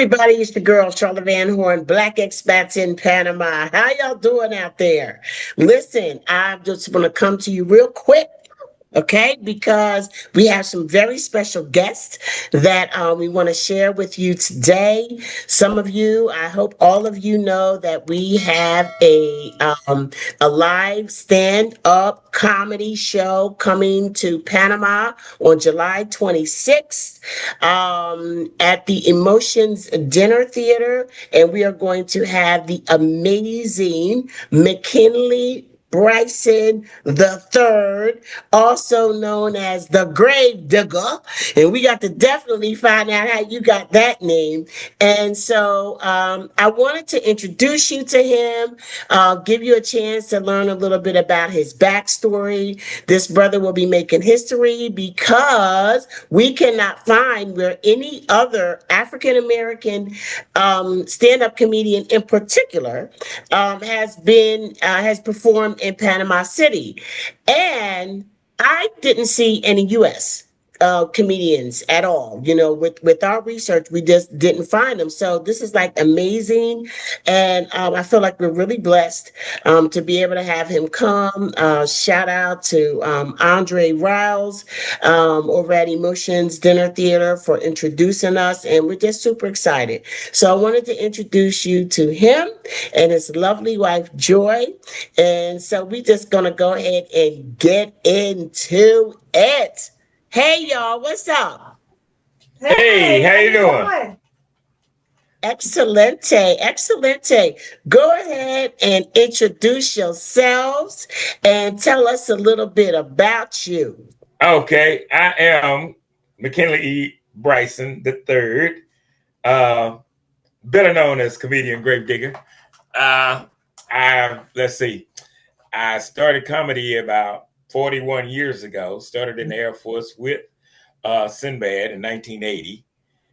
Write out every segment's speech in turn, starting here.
everybody, it's the girl, Charlotte Van Horn, Black Expats in Panama. How y'all doing out there? Listen, I just want to come to you real quick. Okay, because we have some very special guests that we want to share with you today. Some of you, I hope all of you know that we have a live stand-up comedy show coming to Panama on July 26th at the Emotions Dinner Theater, and we are going to have the amazing McKinley Bryson the third, also known as the Gravedigger, and we got to definitely find out how you got that name. And so I wanted to introduce you to him, give you a chance to learn a little bit about his backstory. This brother will be making history because we cannot find where any other African American stand-up comedian in particular has performed in Panama City. And I didn't see any U.S. Comedians at all. You know, with our research, we just didn't find them. So this is like amazing, and I feel like we're really blessed to be able to have him come. Shout out to Andre Riles over at Emotions Dinner Theater for introducing us, and we're just super excited. So I wanted to introduce you to him and his lovely wife Joy, and so we're just gonna go ahead and get into it. Hey y'all, what's up? Hey, how you doing? Excelente, excelente. Go ahead and introduce yourselves and tell us a little bit about you. Okay, I am McKinley E. Bryson the third, better known as comedian Gravedigger. Let's see, I started comedy about 41 years ago. Started in the Air Force with Sinbad in 1980.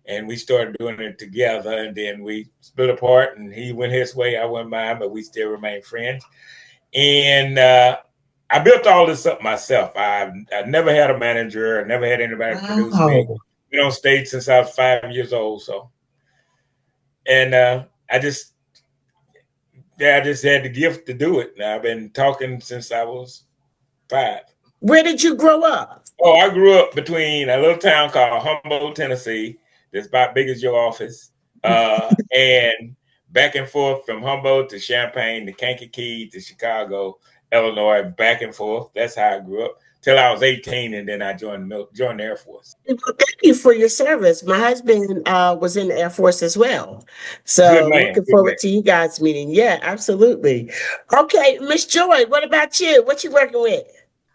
And we started doing it together, and then we split apart, and he went his way, I went mine, but we still remain friends. And I built all this up myself. I never had a manager. I never had anybody produce me. Been on stage since I was 5 years old. So, and I just had the gift to do it. Now I've been talking since I was 5. Where did you grow up? Oh, I grew up between a little town called Humboldt, Tennessee. That's about big as your office. And back and forth from Humboldt to Champaign to Kankakee to Chicago, Illinois, back and forth. That's how I grew up till I was 18, and then I joined the Air Force. Well, thank you for your service. My husband was in the Air Force as well. So looking forward to you guys meeting. Yeah, absolutely. Okay, Miss Joy, what about you? What you working with?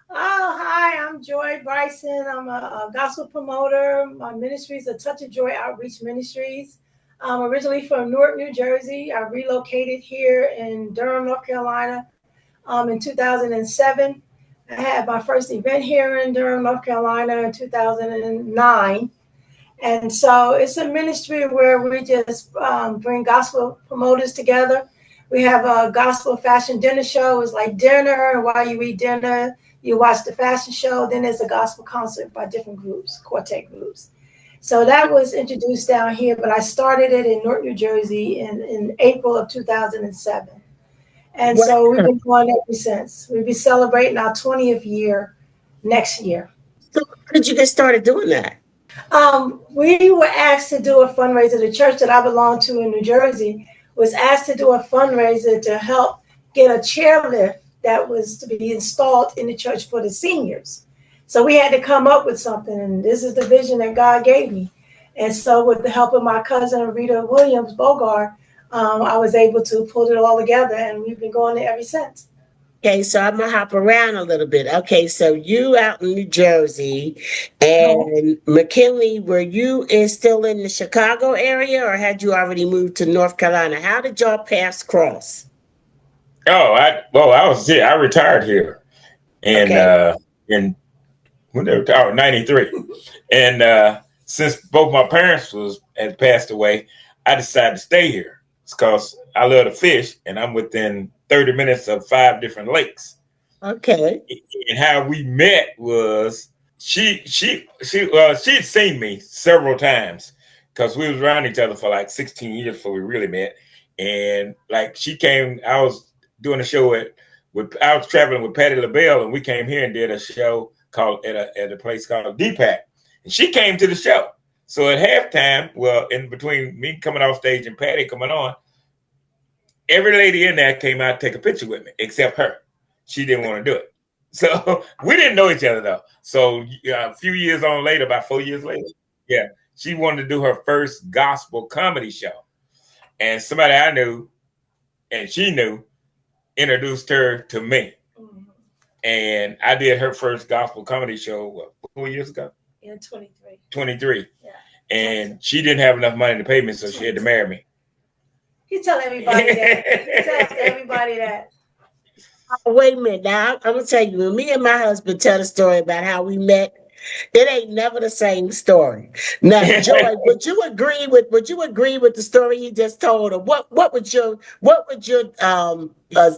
Oh, hi, I'm Joy Bryson. I'm a gospel promoter. My ministry is a Touch of Joy Outreach Ministries. I'm originally from Newark, New Jersey. I relocated here in Durham, North Carolina in 2007. I had my first event here in Durham, North Carolina in 2009. And so it's a ministry where we just bring gospel promoters together. We have a gospel fashion dinner show. It's like dinner, and while you eat dinner, you watch the fashion show. Then there's a gospel concert by different groups, quartet groups. So that was introduced down here, but I started it in Newark, New Jersey in April of 2007. And so we've been going ever since. We'll be celebrating our 20th year next year. So how did you get started doing that? We were asked to do a fundraiser. The church that I belong to in New Jersey was asked to do a fundraiser to help get a chairlift that was to be installed in the church for the seniors. So we had to come up with something, and this is the vision that God gave me. And so with the help of my cousin, Rita Williams Bogart, I was able to pull it all together, and we've been going there ever since. Okay, so I'm gonna hop around a little bit. Okay, so you out in New Jersey, and McKinley, were you still in the Chicago area, or had you already moved to North Carolina? How did y'all paths cross? Oh, I retired here, and in when they were 93, and since both my parents had passed away, I decided to stay here. It's because I love to fish, and I'm within 30 minutes of 5 different lakes. Okay. And how we met was she'd seen me several times because we was around each other for like 16 years before we really met. And like she came, I was doing a show I was traveling with Patti LaBelle, and we came here and did a show called at a place called DPAC. And she came to the show. So at halftime, well, in between me coming off stage and Patti coming on, every lady in there came out to take a picture with me, except her. She didn't want to do it. So we didn't know each other though. So a few years on later, about 4 years later, yeah, she wanted to do her first gospel comedy show. And somebody I knew, and she knew, introduced her to me. Mm-hmm. And I did her first gospel comedy show, what, 4 years ago? In 23. 23. Yeah. And she didn't have enough money to pay me, so she had to marry me. He tell everybody that. He tells everybody that. Wait a minute. Now, I'm going to tell you, when me and my husband tell the story about how we met, it ain't never the same story. Now, Joy, would you agree with the story he just told, or what would your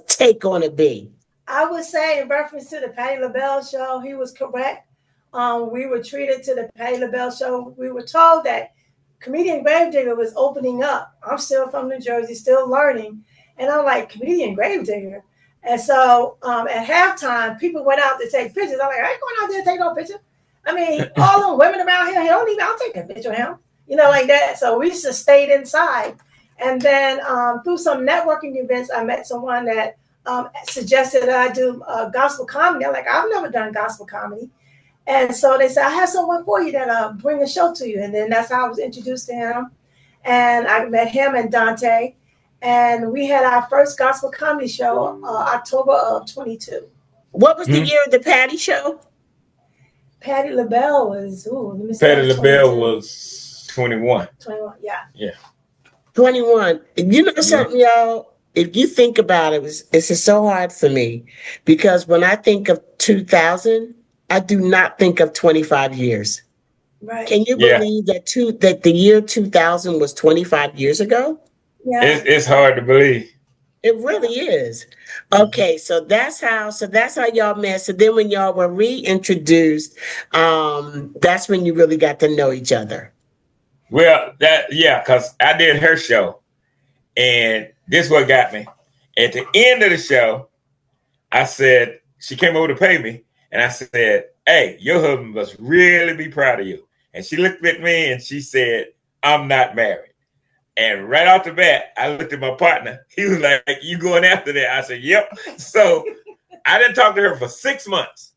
take on it be? I would say, in reference to the Patti LaBelle show, he was correct. We were treated to the Patti LaBelle show. We were told that Comedian Gravedigger was opening up. I'm still from New Jersey, still learning, and I'm like, Comedian Gravedigger. And so at halftime, people went out to take pictures. I'm like, I ain't going out there to take no picture. I mean, all them women around here, I'll take a picture of him, like that. So we just stayed inside. And then through some networking events, I met someone that suggested that I do gospel comedy. I'm like, I've never done gospel comedy. And so they said, I have someone for you that'll bring a show to you. And then that's how I was introduced to him. And I met him and Dante. And we had our first gospel comedy show October of 22. What was the year of the Patti show? Patti LaBelle was, Patti LaBelle was 21. 21, yeah. Yeah. 21. You know something, y'all? If you think about it, it's just so hard for me, because when I think of 2000, I do not think of 25 years. Right. Can you believe that the year 2000 was 25 years ago? Yeah. It's hard to believe. It really is. Okay, so that's how y'all met. So then when y'all were reintroduced, that's when you really got to know each other. Well, because I did her show, and this is what got me. At the end of the show, I said, she came over to pay me, and I said, hey, your husband must really be proud of you. And she looked at me and she said, I'm not married. And right off the bat, I looked at my partner. He was like, you going after that? I said, yep. So I didn't talk to her for 6 months.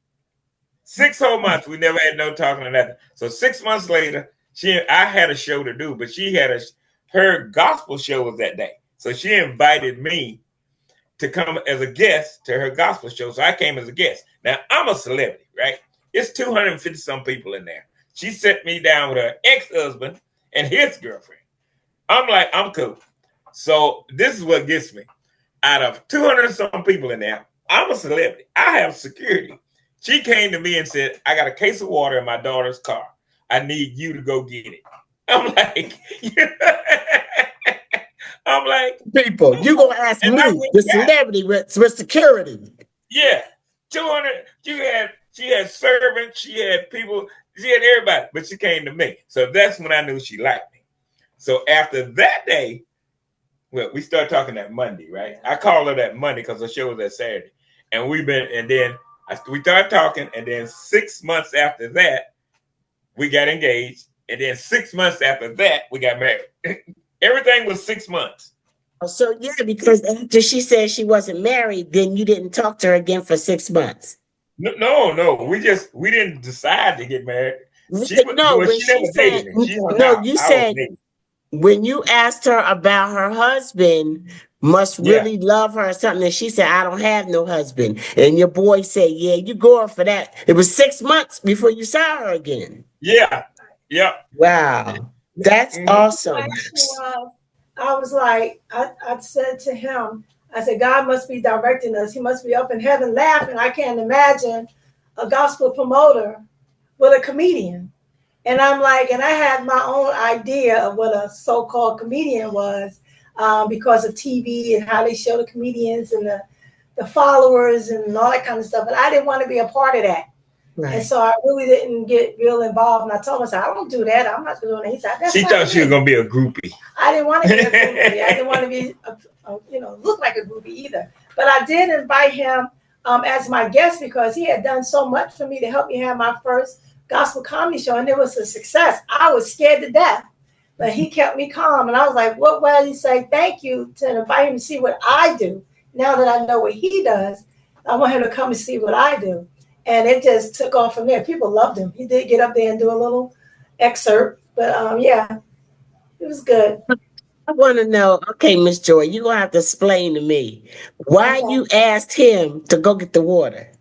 6 whole months. We never had no talking or nothing. So 6 months later, I had a show to do, but she had her gospel show was that day. So she invited me to come as a guest to her gospel show. So I came as a guest. Now, I'm a celebrity, right? It's 250 some people in there. She sat me down with her ex-husband and his girlfriend. I'm like, I'm cool. So this is what gets me. Out of 200 some people in there, I'm a celebrity. I have security. She came to me and said, I got a case of water in my daughter's car. I need you to go get it. I'm like, people, you gonna ask me, the celebrity with security. Yeah. 200, she had servants, she had people, she had everybody, but she came to me. So that's when I knew she liked me. So after that day, well, we started talking that Monday, right? I called her that Monday because the show was that Saturday. And we started talking, and then 6 months after that, we got engaged. And then 6 months after that, we got married. Everything was 6 months. So yeah, because after she said she wasn't married, then you didn't talk to her again for 6 months. No. We didn't decide to get married. You said when you asked her about her husband must really love her or something, and she said, I don't have no husband. And your boy said, yeah, you going for that. It was 6 months before you saw her again. Yeah. Wow. That's awesome. I was like, I said to him, I said, God must be directing us. He must be up in heaven laughing. I can't imagine a gospel promoter with a comedian. And I'm like, and I had my own idea of what a so-called comedian was because of TV and how they show the comedians and the followers and all that kind of stuff. But I didn't want to be a part of that. Right. And so I really didn't get real involved. And I told him, I said, I don't do that. I'm not doing that. He said, that's She not thought she me. was gonna be a groupie. I didn't want to be a groupie. I didn't want to be, look like a groupie either. But I did invite him as my guest because he had done so much for me to help me have my first gospel comedy show, and it was a success. I was scared to death, but he kept me calm, and I was like, "What would he say? Thank you to invite him to see what I do. Now that I know what he does, I want him to come and see what I do." And it just took off from there. People loved him. He did get up there and do a little excerpt, but yeah, it was good. I want to know, okay, Miss Joy, you're going to have to explain to me why Okay. you asked him to go get the water.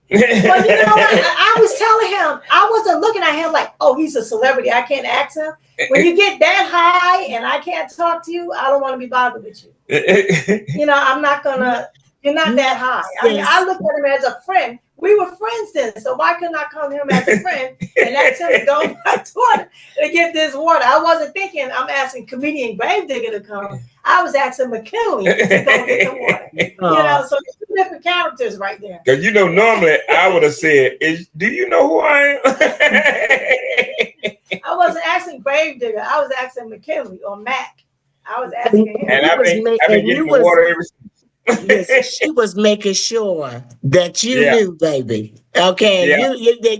Well, you know what? I was telling him, I wasn't looking at him like, oh, he's a celebrity. I can't ask him. When you get that high and I can't talk to you, I don't want to be bothered with you. I'm not going to, you're not that high. I mean, I looked at him as a friend. We were friends then, so why couldn't I come to him as a friend and ask him to go back to water to get this water? I wasn't thinking I'm asking comedian Gravedigger to come. I was asking McKinley to go get the water. So there's two different characters right there. Because normally I would have said, "Do you know who I am?" I wasn't asking Gravedigger. I was asking McKinley or Mac. I was asking him. And I've been getting the water ever since. Yes, she was making sure that you knew, baby. Okay, there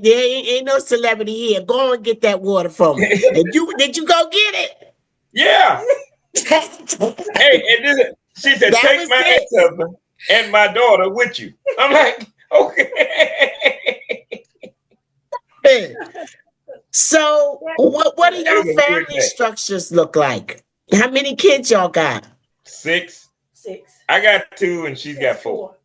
ain't no celebrity here. Go and get that water from me. And did you go get it? Yeah. Hey, and she said, "Take my ex-husband and my daughter with you." I'm like, okay. So, what do your family structures look like? How many kids y'all got? 6. 6. I got 2 and she's got 4.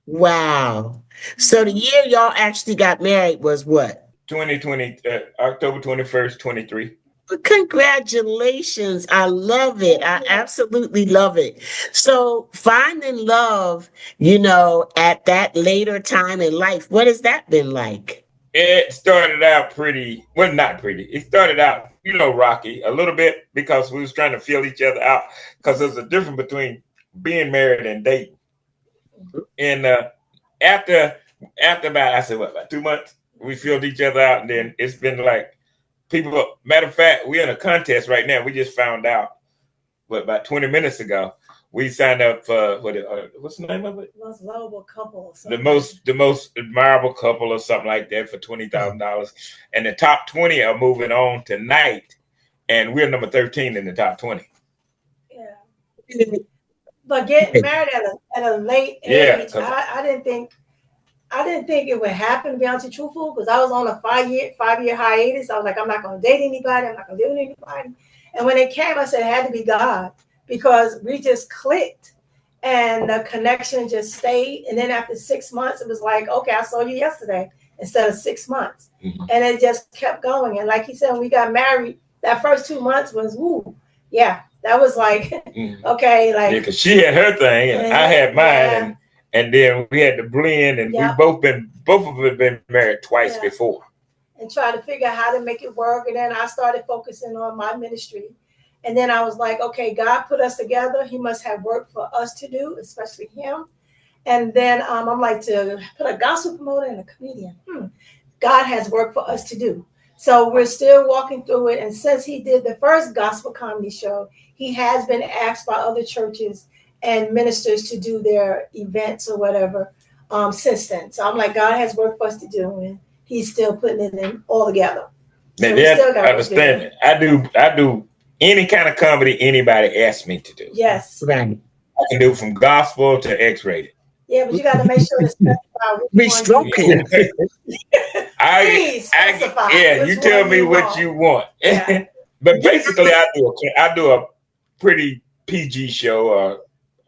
Wow. So the year y'all actually got married was what? 2020, October 21st, 23. Congratulations. I love it. I absolutely love it. So finding love, at that later time in life, what has that been like? It started out not pretty. It started out, rocky a little bit because we was trying to feel each other out because there's a difference between being married and dating. And after about 2 months, we filled each other out, and then it's been like matter of fact, we're in a contest right now. We just found out about 20 minutes ago. We signed up for what's the name of it? Most lovable couple. The most admirable couple or something like that for $20,000. And the top 20 are moving on tonight, and we're number 13 in the top 20. Yeah. But getting married at a late age, I didn't think it would happen, to be honest with you, truthful, because I was on a 5-year hiatus. I was like, I'm not going to date anybody. I'm not going to live with anybody. And when it came, I said it had to be God, because we just clicked and the connection just stayed. And then after 6 months, it was like, okay, I saw you yesterday instead of 6 months. Mm-hmm. And it just kept going. And like he said, when we got married, that first 2 months was, woo, yeah, that was like, okay. Like, because she had her thing and I had mine. And then we had to blend, and we both of us been married twice before. And try to figure out how to make it work. And then I started focusing on my ministry. And then I was like, okay, God put us together. He must have work for us to do, especially him. And then I'm like, to put a gospel promoter and a comedian. God has work for us to do. So we're still walking through it. And since he did the first gospel comedy show, he has been asked by other churches and ministers to do their events or whatever since then. So I'm like, God has work for us to do, and he's still putting it in all together. So I understand it. I do any kind of comedy anybody asks me to do. Yes. Right. I can do from gospel to X-rated. Yeah, but you got to make sure to specify which stroking. Please specify. You tell me what you want. Yeah. But basically, I do a pretty PG show or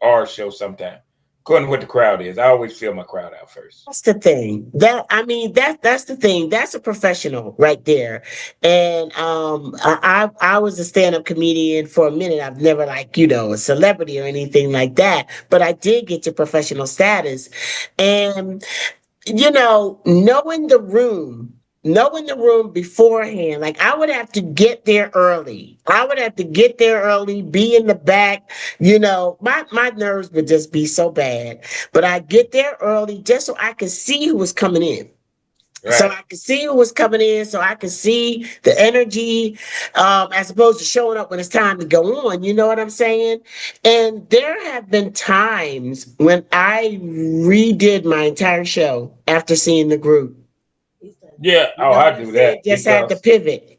R show sometime, according to what the crowd is. I always feel my crowd out first. That's the thing. That's the thing. That's a professional right there. And I was a stand-up comedian for a minute. I've never a celebrity or anything like that, but I did get to professional status. And knowing the room beforehand, like I would have to get there early. Be in the back. My nerves would just be so bad. But I get there early just so I could see who was coming in. So Right. I could see who was coming in, so I could see the energy, as opposed to showing up when it's time to go on. You know what I'm saying? And there have been times when I redid my entire show after seeing the group. Yeah. You Oh, know I what I'm do saying? that Just had to because pivot.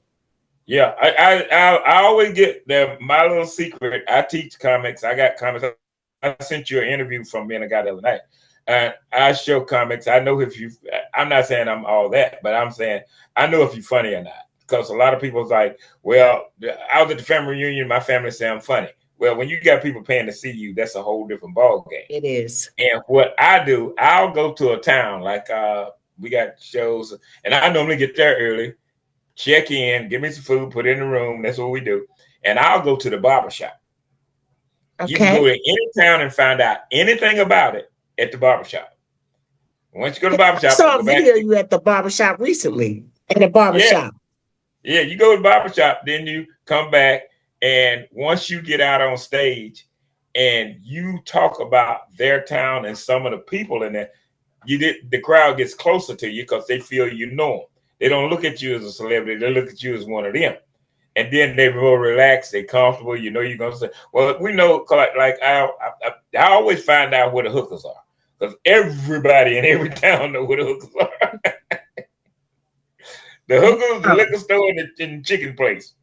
yeah, I always get my little secret. I teach comics. I got comics. I sent you an interview from me and a guy the other night. And I show comics. I know if you. I'm not saying I'm all that, but I'm saying I know if you're funny or not. Because a lot of people's like, well, I was at the family reunion. My family say I'm funny. Well, when you got people paying to see you, that's a whole different ball game. It is. And what I do, I'll go to a town like we got shows, and I normally get there early, check in, give me some food, put it in the room. That's what we do. And I'll go to the barber shop. You can go Okay. to any town and find out anything about it at the barber shop. Once you go to the barber I shop, saw a go back. video of you at the barbershop recently. At a Yeah, barbershop. yeah. You go to the barber shop, then you come back, and once you get out on stage and you talk about their town and some of the people in there, the crowd gets closer to you because they feel you know them. They don't look at you as a celebrity; they look at you as one of them. And then they're more relaxed, they're comfortable. You know, you're gonna say, "Well, we know." Like I always find out where the hookers are because everybody in every town know where the hookers are. The hookers, the liquor store, and the chicken place.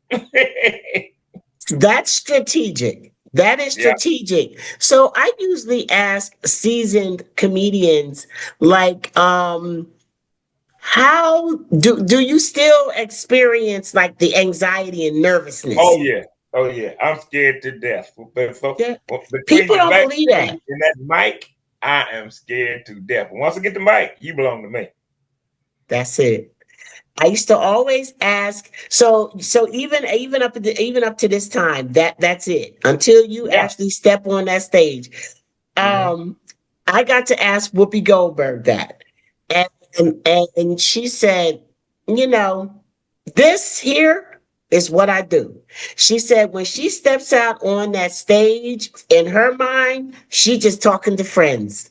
That's strategic. That is Yeah. strategic. So I usually ask seasoned comedians, like, how do you still experience like the anxiety and Oh nervousness? yeah. Oh yeah. I'm scared to death. But Yeah. between People the don't believe that. backstage and that mic, I am scared to death. Once I get the mic, you belong to me. That's it. I used to always ask. So even up to this time, that's it. Until you Yeah. actually step on that stage. Mm-hmm. Um, I got to ask Whoopi Goldberg that, and and she said, you know, this here is what I do. She said when she steps out on that stage, in her mind, she just talking to friends.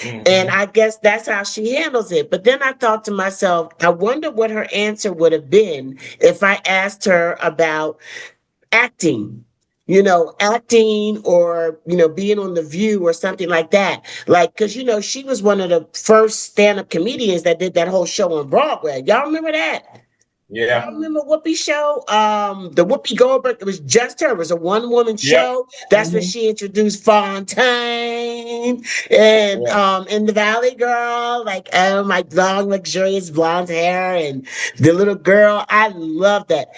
And Mm-hmm. I guess that's how she handles it. But then I thought to myself, I wonder what her answer would have been if I asked her about acting, acting or, being on The View or something like that. Like, because, she was one of the first stand up comedians that did that whole show on Broadway. Y'all remember that? Yeah. Y'all remember Whoopi show? The Whoopi Goldberg, it was just her. It was a one-woman Yep. show. That's when Mm-hmm. she introduced Fontaine and Yeah. in the Valley Girl, like my long, luxurious blonde hair and the little girl. I love that.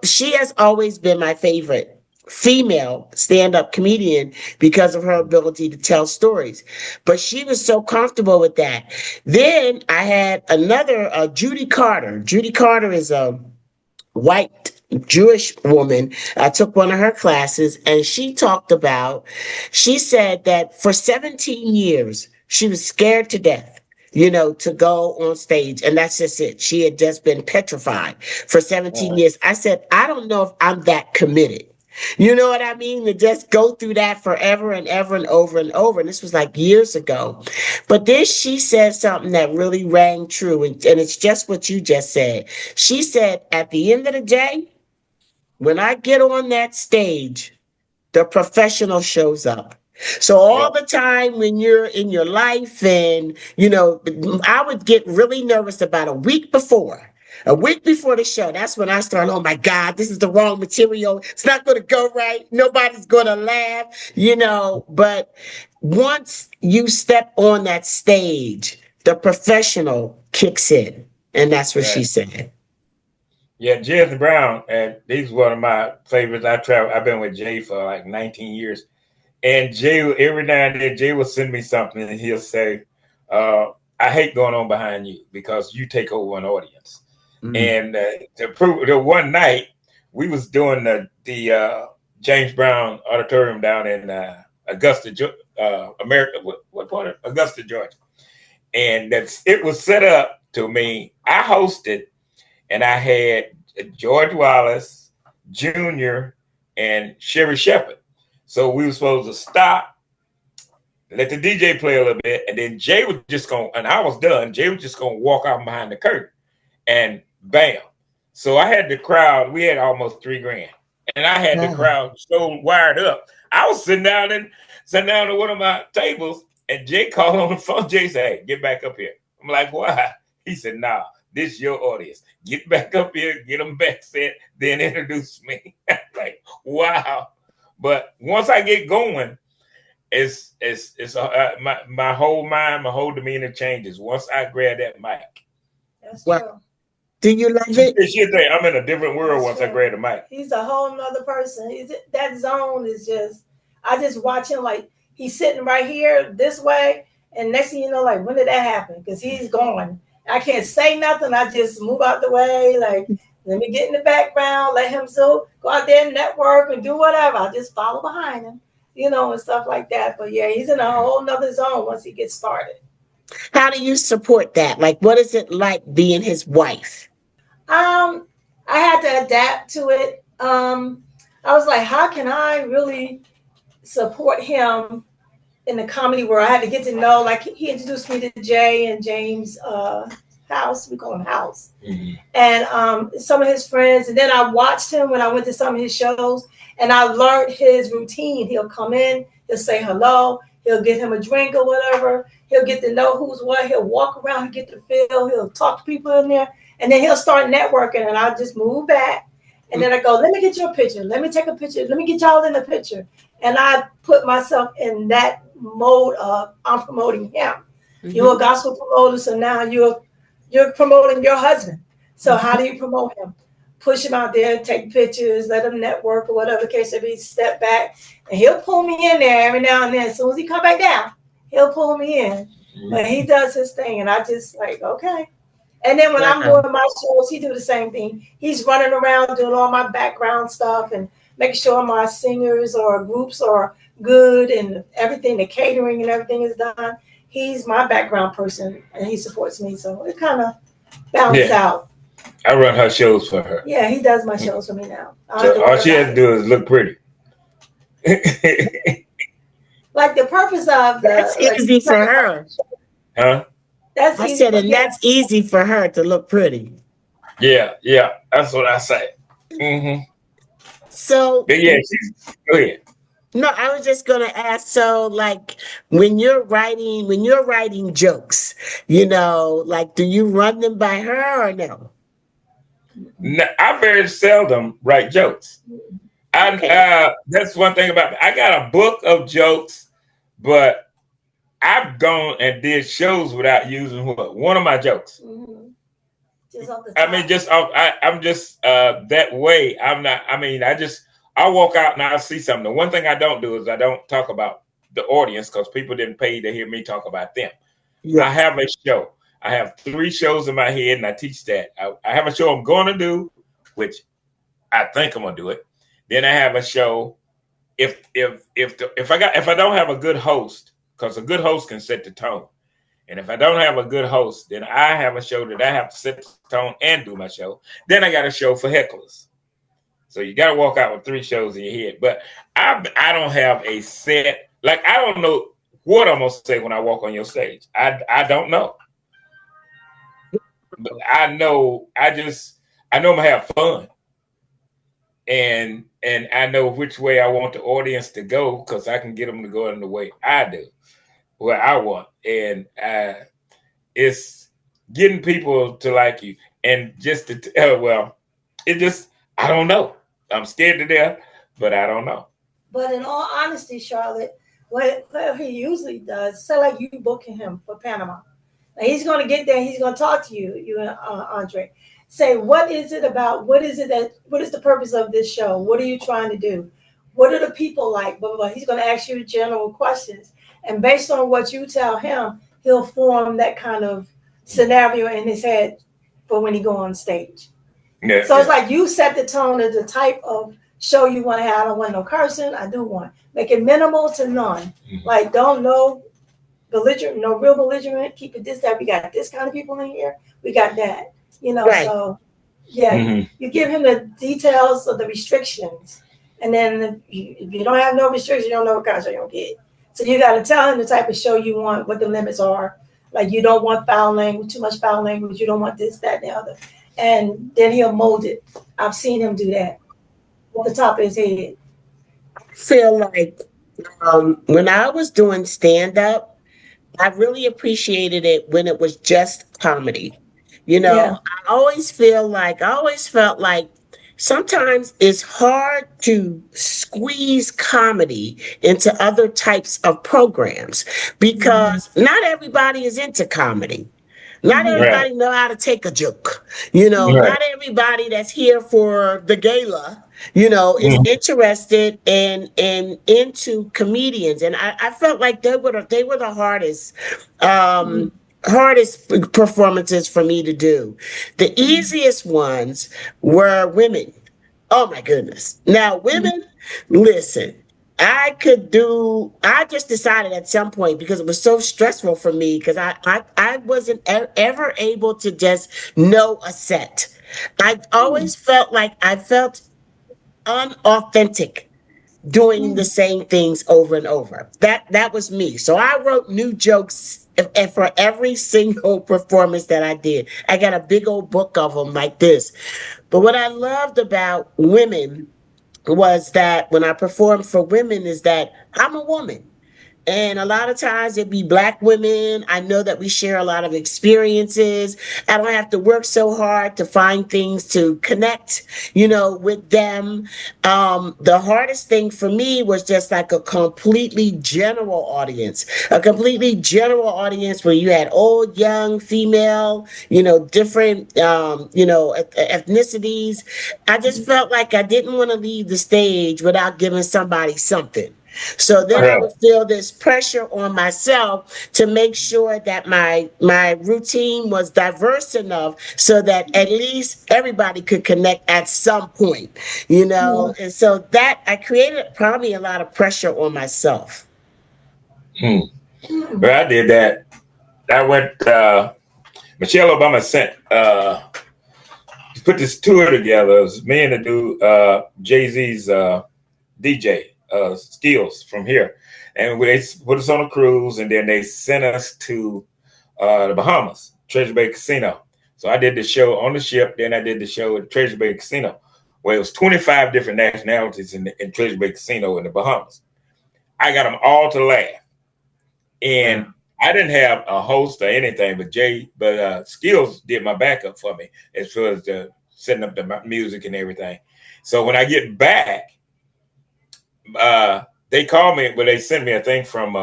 She has always been my favorite female stand-up comedian because of her ability to tell stories. But she was so comfortable with that. Then I had another Judy Carter. Judy Carter is a white Jewish woman. I took one of her classes and she said that for 17 years, she was scared to death, to go on stage. And that's just it. She had just been petrified for 17 Uh-huh. years. I said, I don't know if I'm that committed. You know what I mean? To just go through that forever and ever and over and over. And this was like years ago. But then she said something that really rang true. And it's just what you just said. She said, at the end of the day, when I get on that stage, the professional shows up. So Yeah. all the time when you're in your life and, I would get really nervous about a week before. A week before the show, that's when I start, oh my God, this is the wrong material. It's not going to go right. Nobody's going to laugh. But once you step on that stage, the professional kicks in. And that's what she Right. said. Yeah, Jason Brown, and he's one of my favorites. I've been with Jay for like 19 years. And Jay, every now and then, Jay will send me something and he'll say, I hate going on behind you because you take over an audience. Mm. And to prove the one night, we was doing the James Brown Auditorium down in Augusta, America. What part of Augusta, Georgia? And it was set up to me. I hosted, and I had George Wallace Jr. and Sherry Shepherd. So we were supposed to stop. let the DJ play a little bit, and then Jay was just going, and I was done. Jay was just going to walk out behind the curtain, and bam. So I had the crowd. We had almost $3,000, and I had the crowd so wired up. I was sitting down at one of my tables, and Jay called on the phone. Jay said, "Hey, get back up here." I'm like, "Why?" He said, "Nah, this is your audience. Get back up here, get them back set, then introduce me." Like, wow. But once I get going, it's my whole mind, my whole demeanor changes once I grab that mic. That's true. Do you love it? It's your thing. I'm in a different world once I grab the mic. He's a whole nother person. That zone is just, I just watch him like he's sitting right here this way, and next thing you know, like, when did that happen? Because he's going. I can't say nothing. I just move out the way, like, let me get in the background, let him go out there and network and do whatever. I just follow behind him, and stuff like that. But yeah, he's in a whole nother zone once he gets started. How do you support that? Like, what is it like being his wife? I had to adapt to it. I was like, how can I really support him in the comedy world? I had to get to know, like, he introduced me to Jay and James House. We call him House. Mm-hmm. And some of his friends. And then I watched him when I went to some of his shows, and I learned his routine. He'll come in, he'll say hello, he'll get him a drink or whatever. He'll get to know who's what. He'll walk around, he'll get to feel, he'll talk to people in there. And then he'll start networking, and I'll just move back. And then I go, let me get you a picture. Let me take a picture. Let me get y'all in the picture. And I put myself in that mode of, I'm promoting him. Mm-hmm. You're a gospel promoter, so now you're promoting your husband. So how do you promote him? Push him out there, take pictures, let him network or whatever the case may be, step back. And he'll pull me in there every now and then. As soon as he come back down, he'll pull me in. Mm-hmm. But he does his thing, and I just like, okay. And then when I'm doing my shows, he do the same thing. He's running around doing all my background stuff and making sure my singers or groups are good and everything, the catering and everything is done. He's my background person, and he supports me. So it kind of balances out. I run her shows for her. Yeah, he does my shows for me now. So all she has to do is look pretty. Like the purpose of that's easy for her. Huh? I said, and that's easy for her to look pretty. Yeah, that's what I say. Mm-hmm. So, but yeah, go ahead. No, I was just gonna ask. So, like, when you're writing jokes, like, do you run them by her or no? No, I very seldom write jokes. That's one thing about me. I got a book of jokes, but I've gone and did shows without using one of my jokes. Mm-hmm. I'm just that way. I'm not. I mean, I walk out and I see something. The one thing I don't do is I don't talk about the audience because people didn't pay to hear me talk about them. Yeah. I have a show. I have 3 shows in my head, and I teach that. I have a show I'm going to do, which I think I'm going to do it. Then I have a show. If I don't have a good host. Because a good host can set the tone. And if I don't have a good host, then I have a show that I have to set the tone and do my show. Then I got a show for hecklers. So you got to walk out with 3 shows in your head. But I don't have a set. Like, I don't know what I'm going to say when I walk on your stage. I don't know. But I know I'm going to have fun. And I know which way I want the audience to go because I can get them to go in the way I do. What I want, and it's getting people to like you, and just to I don't know. I'm scared to death, but I don't know. But in all honesty, Charlotte, what he usually does, say like you booking him for Panama, and he's going to get there. He's going to talk to you and Andre. Say, what is it about? What is the purpose of this show? What are you trying to do? What are the people like? Blah, blah, blah. He's going to ask you general questions. And based on what you tell him, he'll form that kind of scenario in his head for when he go on stage. Yeah, so it's like you set the tone of the type of show you want to have. I don't want no cursing. I do want. Make it minimal to none. Mm-hmm. Like, don't no belligerent, no real belligerent. Keep it this, that. We got this kind of people in here. We got that. Right. So yeah, mm-hmm. you give him the details of the restrictions. And then if you don't have no restrictions, you don't know what kind of show you'll get. So you got to tell him the type of show you want, what the limits are. Like you don't want foul language, too much foul language. You don't want this, that, and the other. And then he'll mold it. I've seen him do that at the top of his head. Feel like when I was doing stand up, I really appreciated it when it was just comedy. You know, Yeah. I always felt like sometimes it's hard to squeeze comedy into other types of programs because not everybody is into comedy. Not Right. everybody know how to take a joke. You know, Right. not everybody that's here for the gala, is Mhm. interested in into comedians. And I felt like they were the hardest performances for me to do. The easiest ones were women. Oh my goodness. Now, women, listen, I just decided at some point because it was so stressful for me because I wasn't ever able to just know a set. I always felt like I felt unauthentic doing the same things over and over. That was me. So I wrote new jokes for every single performance that I did. I got a big old book of them like this. But what I loved about women was that when I performed for women is that I'm a woman. And a lot of times it'd be Black women. I know that we share a lot of experiences. I don't have to work so hard to find things to connect, with them. The hardest thing for me was just like a completely general audience where you had old, young, female, different, ethnicities. I just felt like I didn't want to leave the stage without giving somebody something. So then I Right. would feel this pressure on myself to make sure that my routine was diverse enough so that at least everybody could connect at some point, And so that I created probably a lot of pressure on myself. Hmm. Well, I did that. I went. Michelle Obama sent put this tour together. It was me and the dude, Jay Z's DJ skills from here, and they put us on a cruise, and then they sent us to the Bahamas, Treasure Bay Casino. So I did the show on the ship, then I did the show at Treasure Bay Casino, where it was 25 different nationalities in Treasure Bay Casino in the Bahamas. I got them all to laugh, and I didn't have a host or anything, but Skills did my backup for me as far as setting up the music and everything. So when I get back, they called me, but they sent me a thing from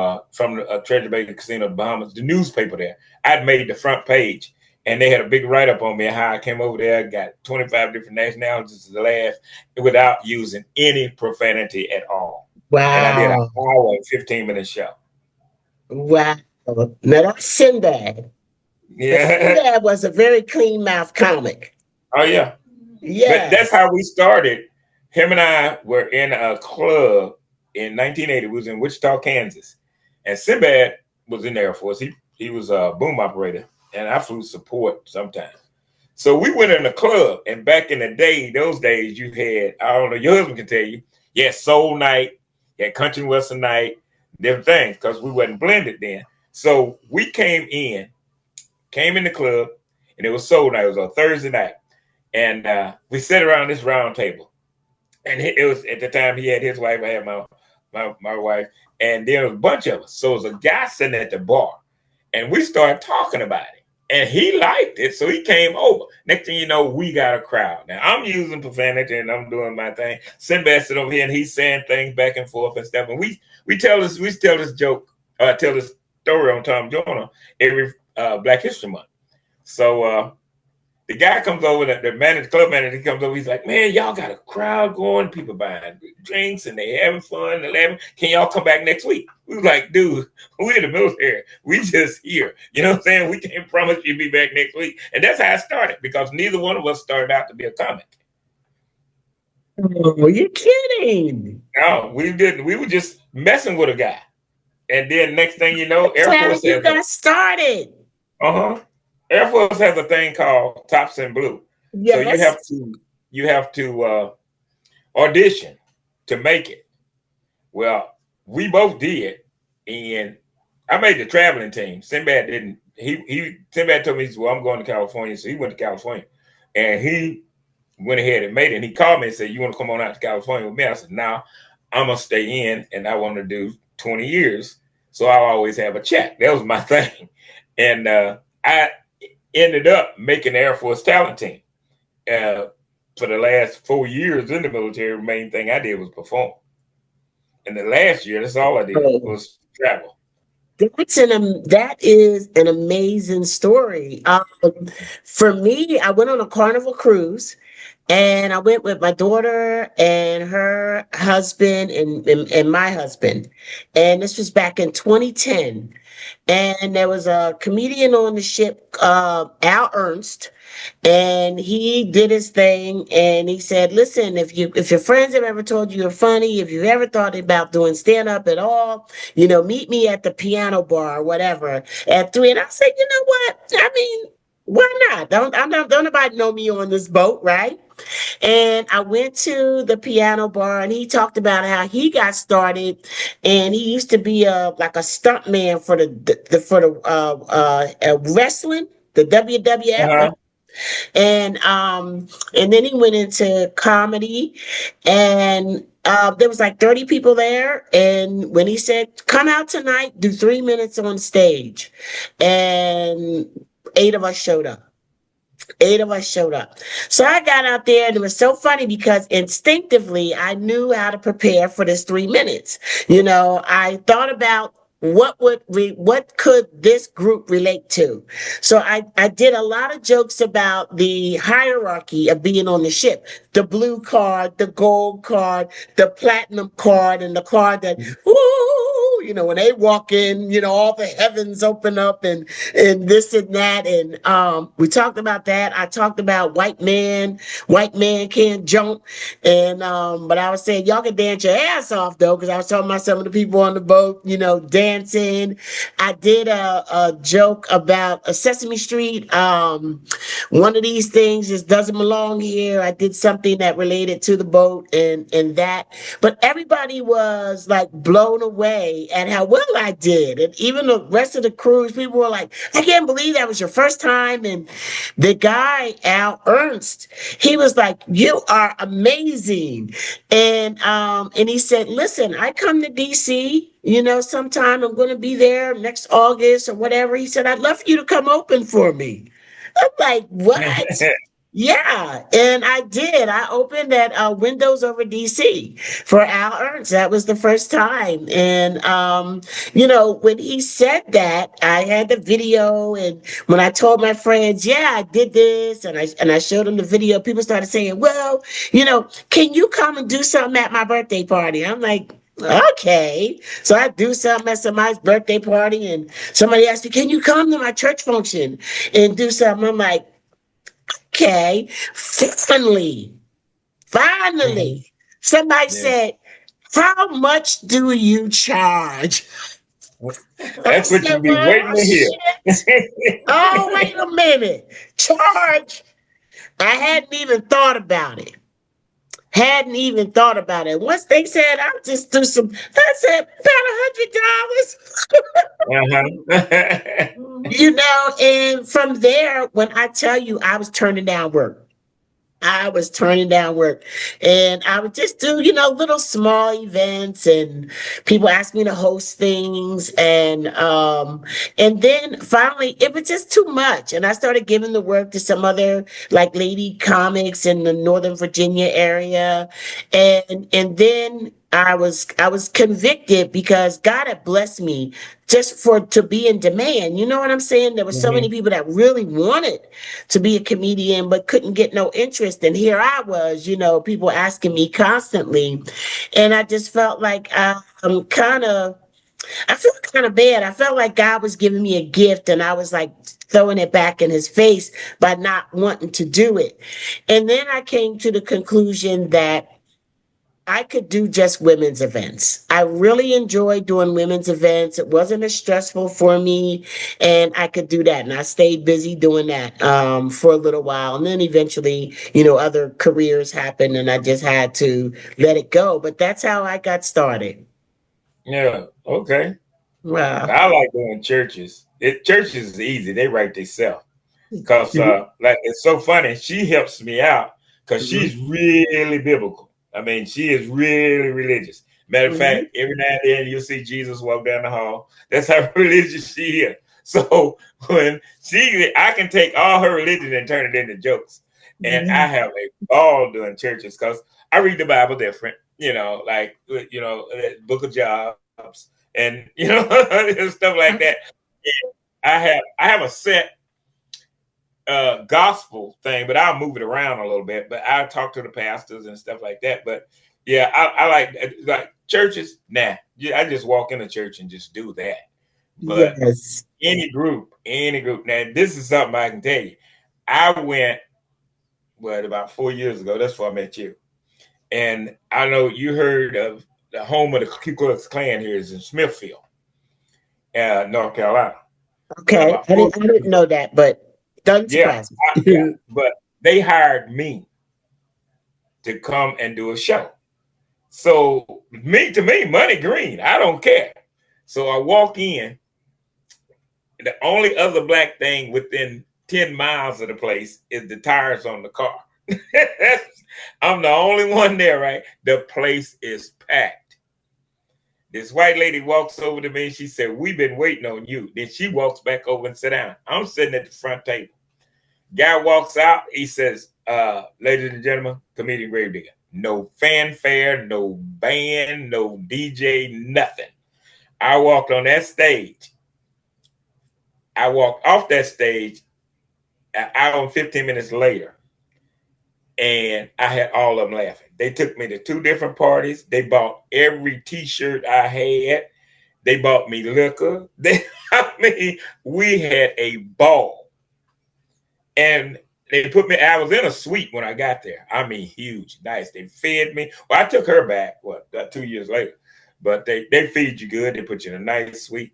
Treasure Bay Casino, Bahamas, the newspaper there. I'd made the front page, and they had a big write up on me how I came over there, got 25 different nationalities to laugh without using any profanity at all. And I did an Wow. hour and 15-minute show. Wow. Now that's Sinbad. Now, Yeah. Sinbad was a very clean mouth comic. Oh yeah. But that's Yes. how we started. Him and I were in a club in 1980. We was in Wichita, Kansas, and Sinbad was in the Air Force. He was a boom operator, and I flew support sometimes. So we went in a club, and back in the day, those days, you had, I don't know, your husband can tell you, you had soul night, you had country and western night, different things, because we wasn't blended then. So we came in the club, and it was soul night. It was on Thursday night. And we sat around this round table. And it was at the time he had his wife, I had my wife, and there was a bunch of us. So it was a guy sitting at the bar, and we started talking about it. And he liked it, so he came over. Next thing you know, we got a crowd. Now I'm using profanity and I'm doing my thing. Sinbad sit over here and he's saying things back and forth and stuff. And we tell this joke, tell this story on Tom Joyner every Black History Month. So the guy comes over, the club manager, he comes over, he's like, man, y'all got a crowd going, people buying drinks and they having fun and laughing. Can y'all come back next week? We was like, dude, we're in the military. We just here. You know what I'm saying? We can't promise you be back next week. And that's how it started, because neither one of us started out to be a comic. Oh, you're kidding. No, we didn't. We were just messing with a guy. And then next thing you know, That's Air how Force you got started. Air Force has a thing called Tops in Blue. Yes. So you have to audition to make it. Well, we both did, and I made the traveling team. Sinbad didn't. Sinbad told me, well, I'm going to California, so he went to California, and he went ahead and made it. And he called me and said, "You want to come on out to California with me?" I said, "No, I'm gonna stay in, and I want to do 20 years, so I'll always have a check." That was my thing, and I ended up making the Air Force talent team. For the last 4 years in the military, the main thing I did was perform. And the last year, that's all I did was travel. That is an amazing story. For me, I went on a Carnival cruise, and I went with my daughter and her husband and my husband. And this was back in 2010. And there was a comedian on the ship, Al Ernst, and he did his thing. And he said, "Listen, if your friends have ever told you you're funny, if you've ever thought about doing stand up at all, meet me at the piano bar or whatever at 3." And I said, "You know what? I mean, why not? Don't nobody know me on this boat, right?" And I went to the piano bar, and he talked about how he got started, and he used to be like a stunt man for the wrestling, the WWF. Uh-huh. And then he went into comedy, and there was like 30 people there. And when he said, "Come out tonight, do 3 minutes on stage," and 8 of us showed up. 8 of us showed up. So I got out there, and it was so funny because instinctively I knew how to prepare for this 3 minutes. I thought about what could this group relate to. So I did a lot of jokes about the hierarchy of being on the ship: the blue card, the gold card, the platinum card, and the card that, when they walk in, all the heavens open up, and this and that. And we talked about that. I talked about white man can't jump. And but I was saying, y'all can dance your ass off though, because I was talking about some of the people on the boat, dancing. I did a joke about a Sesame Street. One of these things just doesn't belong here. I did something that related to the boat and that. But everybody was like blown away at how well I did. And even the rest of the cruise, people were like, "I can't believe that was your first time." And the guy, Al Ernst, he was like, "You are amazing." And he said, "Listen, I come to DC, sometime. I'm going to be there next August or whatever." He said, "I'd love for you to come open for me." I'm like, "What?" Yeah, and I did. I opened at Windows Over DC for Al Ernst. That was the first time. And when he said that, I had the video, and when I told my friends, "Yeah, I did this," and I showed them the video, people started saying, "Well, can you come and do something at my birthday party?" I'm like, "Okay." So I do something at somebody's birthday party, and somebody asked me, "Can you come to my church function and do something?" I'm like, "Okay." Finally, somebody said, "How much do you charge?" That's what you be waiting to hear. Oh, wait a minute. Charge? I hadn't even thought about it. Once they said, "I'll just do some," I said, "About $100." And from there, when I tell you, I was turning down work. And I would just do, little small events, and people asked me to host things. And then finally it was just too much. And I started giving the work to some other like lady comics in the Northern Virginia area. And then I was convicted because God had blessed me just to be in demand. You know what I'm saying? There were so many people that really wanted to be a comedian but couldn't get no interest. And here I was, people asking me constantly. And I just felt like I felt kind of bad. I felt like God was giving me a gift, and I was like throwing it back in his face by not wanting to do it. And then I came to the conclusion that I could do just women's events. I really enjoyed doing women's events. It wasn't as stressful for me, and I could do that. And I stayed busy doing that for a little while. And then eventually, other careers happened, and I just had to let it go. But that's how I got started. Yeah. Okay. Wow. I like doing churches. Churches is easy. They write themselves. Because like it's so funny. She helps me out because Mhm. she's really biblical. I mean, she is really religious. Matter of Mhm. fact, every now and then you'll see Jesus walk down the hall. That's how religious she is. So when I can take all her religion and turn it into jokes. And I Mhm. have a ball doing churches because I read the Bible different, like Book of Jobs and stuff like that. I have a set gospel thing, but I'll move it around a little bit. But I'll talk to the pastors and stuff like that. But yeah, I like churches. Nah, I just walk in a church and just do that. But Yes. any group. Now this is something I can tell you. I went about 4 years ago. That's where I met you. And I know you heard of the home of the Ku Klux Klan here is in Smithfield, North Carolina. Well, Okay. about 4 I years didn't ago. know that, but doesn't Yeah, surprise yeah. me. But they hired me to come and do a show. So to me, money green. I don't care. So I walk in. The only other black thing within 10 miles of the place is the tires on the car. I'm the only one there, right? The place is packed. This white lady walks over to me and she said, "We've been waiting on you." Then she walks back over and sit down. I'm sitting at the front table. Guy walks out. He says, "Ladies and gentlemen, comedian Gravedigger." No fanfare, no band, no DJ, nothing. I walked on that stage. I walked off that stage an hour and 15 minutes later, and I had all of them laughing. They took me to two different parties. They bought every T-shirt I had. They bought me liquor. We had a ball. And they put me, I was in a suite when I got there. I mean, huge, nice. They fed me. Well, I took her back, 2 years later. But they feed you good. They put you in a nice suite.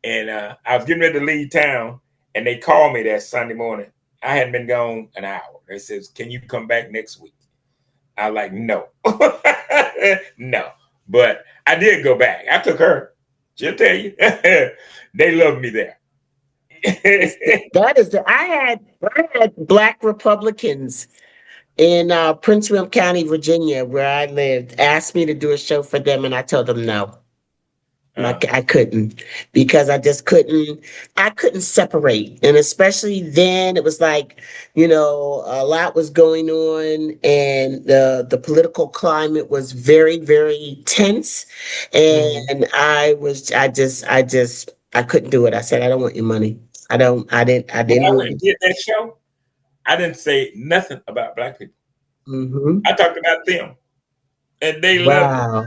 And I was getting ready to leave town, and they called me that Sunday morning. I hadn't been gone an hour. They says, "Can you come back next week?" I like, no. No. But I did go back. I took her. She'll tell you. They loved me there. That is I had black Republicans in Prince William County, Virginia, where I lived, asked me to do a show for them, and I told them no. I couldn't because I couldn't separate. And especially then it was like, a lot was going on and the political climate was very, very tense. Mhm. And I couldn't do it. I said, I don't want your money. I When didn't I want went and did that show, I didn't say nothing about black people. hmm I talked about them, and they loved it. Wow.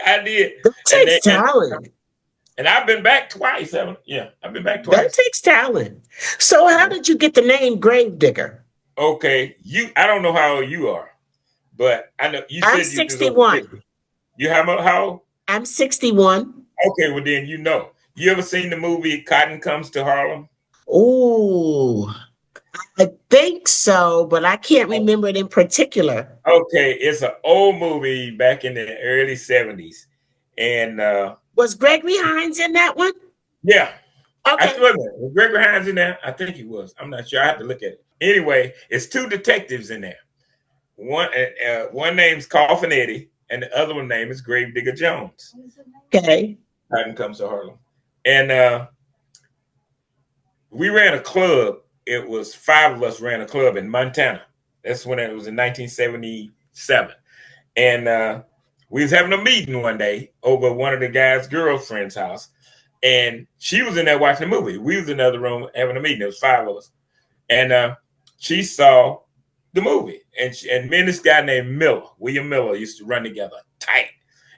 I did, That and takes talent. I've been back twice. Haven't? Yeah, I've been back That twice. takes talent. So how Yeah. did you get the name Gravedigger? Okay, I don't know how old you are, but I know you I'm said you was over 61. 50. You how old? I'm 61. Okay, well then you know. You ever seen the movie Cotton Comes to Harlem? Ooh, I think so, but I can't remember it in particular. Okay, it's an old movie back in the early 70s. And Was Gregory Hines in that one? yeah, I Okay. thought was Gregory Hines in there? I think he was. I'm not sure. I have to look at it. Anyway, it's two detectives in there. One name's Coffin Eddie, and the other one name is Gravedigger Jones. Okay. Cotton Comes to Harlem. And we ran a club. It was five of us ran a club in Montana. That's when it was in 1977. And we was having a meeting one day over one of the guy's girlfriend's house. And she was in there watching the movie. We was in the other room having a meeting. There was five of us. And she saw the movie. And me and this guy named William Miller, used to run together tight.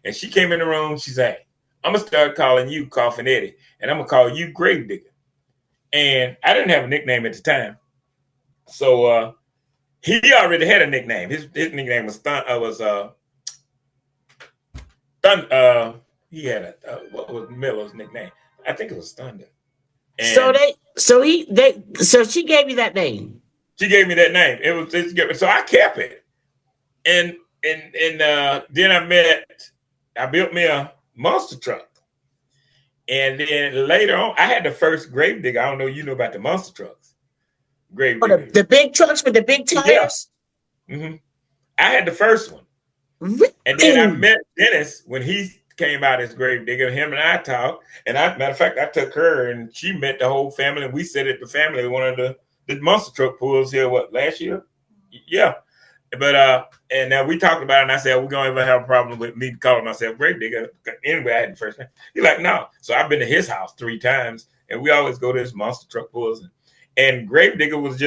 And she came in the room. She said, "Hey, I'm going to start calling you Coffin Eddie, and I'm going to call you Gravedigger." And I didn't have a nickname at the time. So he already had a nickname. His nickname was he had what was Miller's nickname? I think it was Thunder. So And she gave you that name. she gave me that name. So I kept it. And then I built me a monster truck. And then later on, I had the first Gravedigger. I don't know, you know about the monster trucks. Oh, Gravedigger. the big trucks with the big Yeah. tires? Mm-hmm. I had the first one. And then I Really? met Dennis when he came out as Gravedigger. Him and I talked. And matter of fact, I took her and she met the whole family. And we sat at the family, one of the monster truck pools here, last year? Yeah. But and now we talked about it, and I said, we're gonna ever have a problem with me calling myself Gravedigger. Anyway, I had the first name. He's like, no. So I've been to his house 3 times, and we always go to his monster truck pools. And Gravedigger was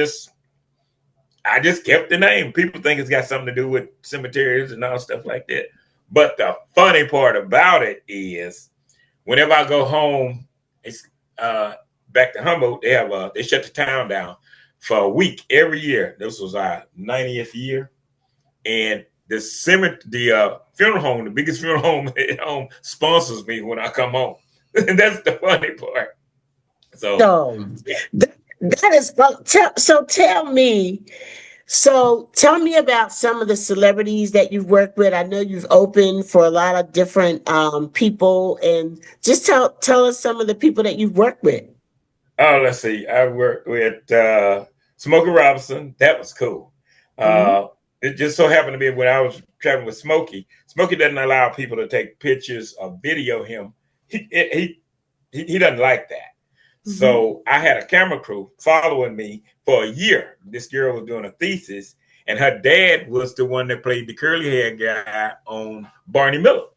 I just kept the name. People think it's got something to do with cemeteries and all stuff like that. But the funny part about it is, whenever I go home, it's back to Humboldt. They shut the town down for a week every year. This was our 90th year, and the funeral home, the biggest funeral home at home, sponsors me when I come home. And that's the funny part. So that is fun. Tell me about some of the celebrities that you've worked with. I know you've opened for a lot of different people, and just tell us some of the people that you've worked with. Oh, let's see. I worked with Smokey Robinson. That was cool. It just so happened to be when I was traveling with Smokey. Smokey doesn't allow people to take pictures or video him. He doesn't like that. So I had a camera crew following me for a year. This girl was doing a thesis, and her dad was the one that played the curly hair guy on Barney Miller.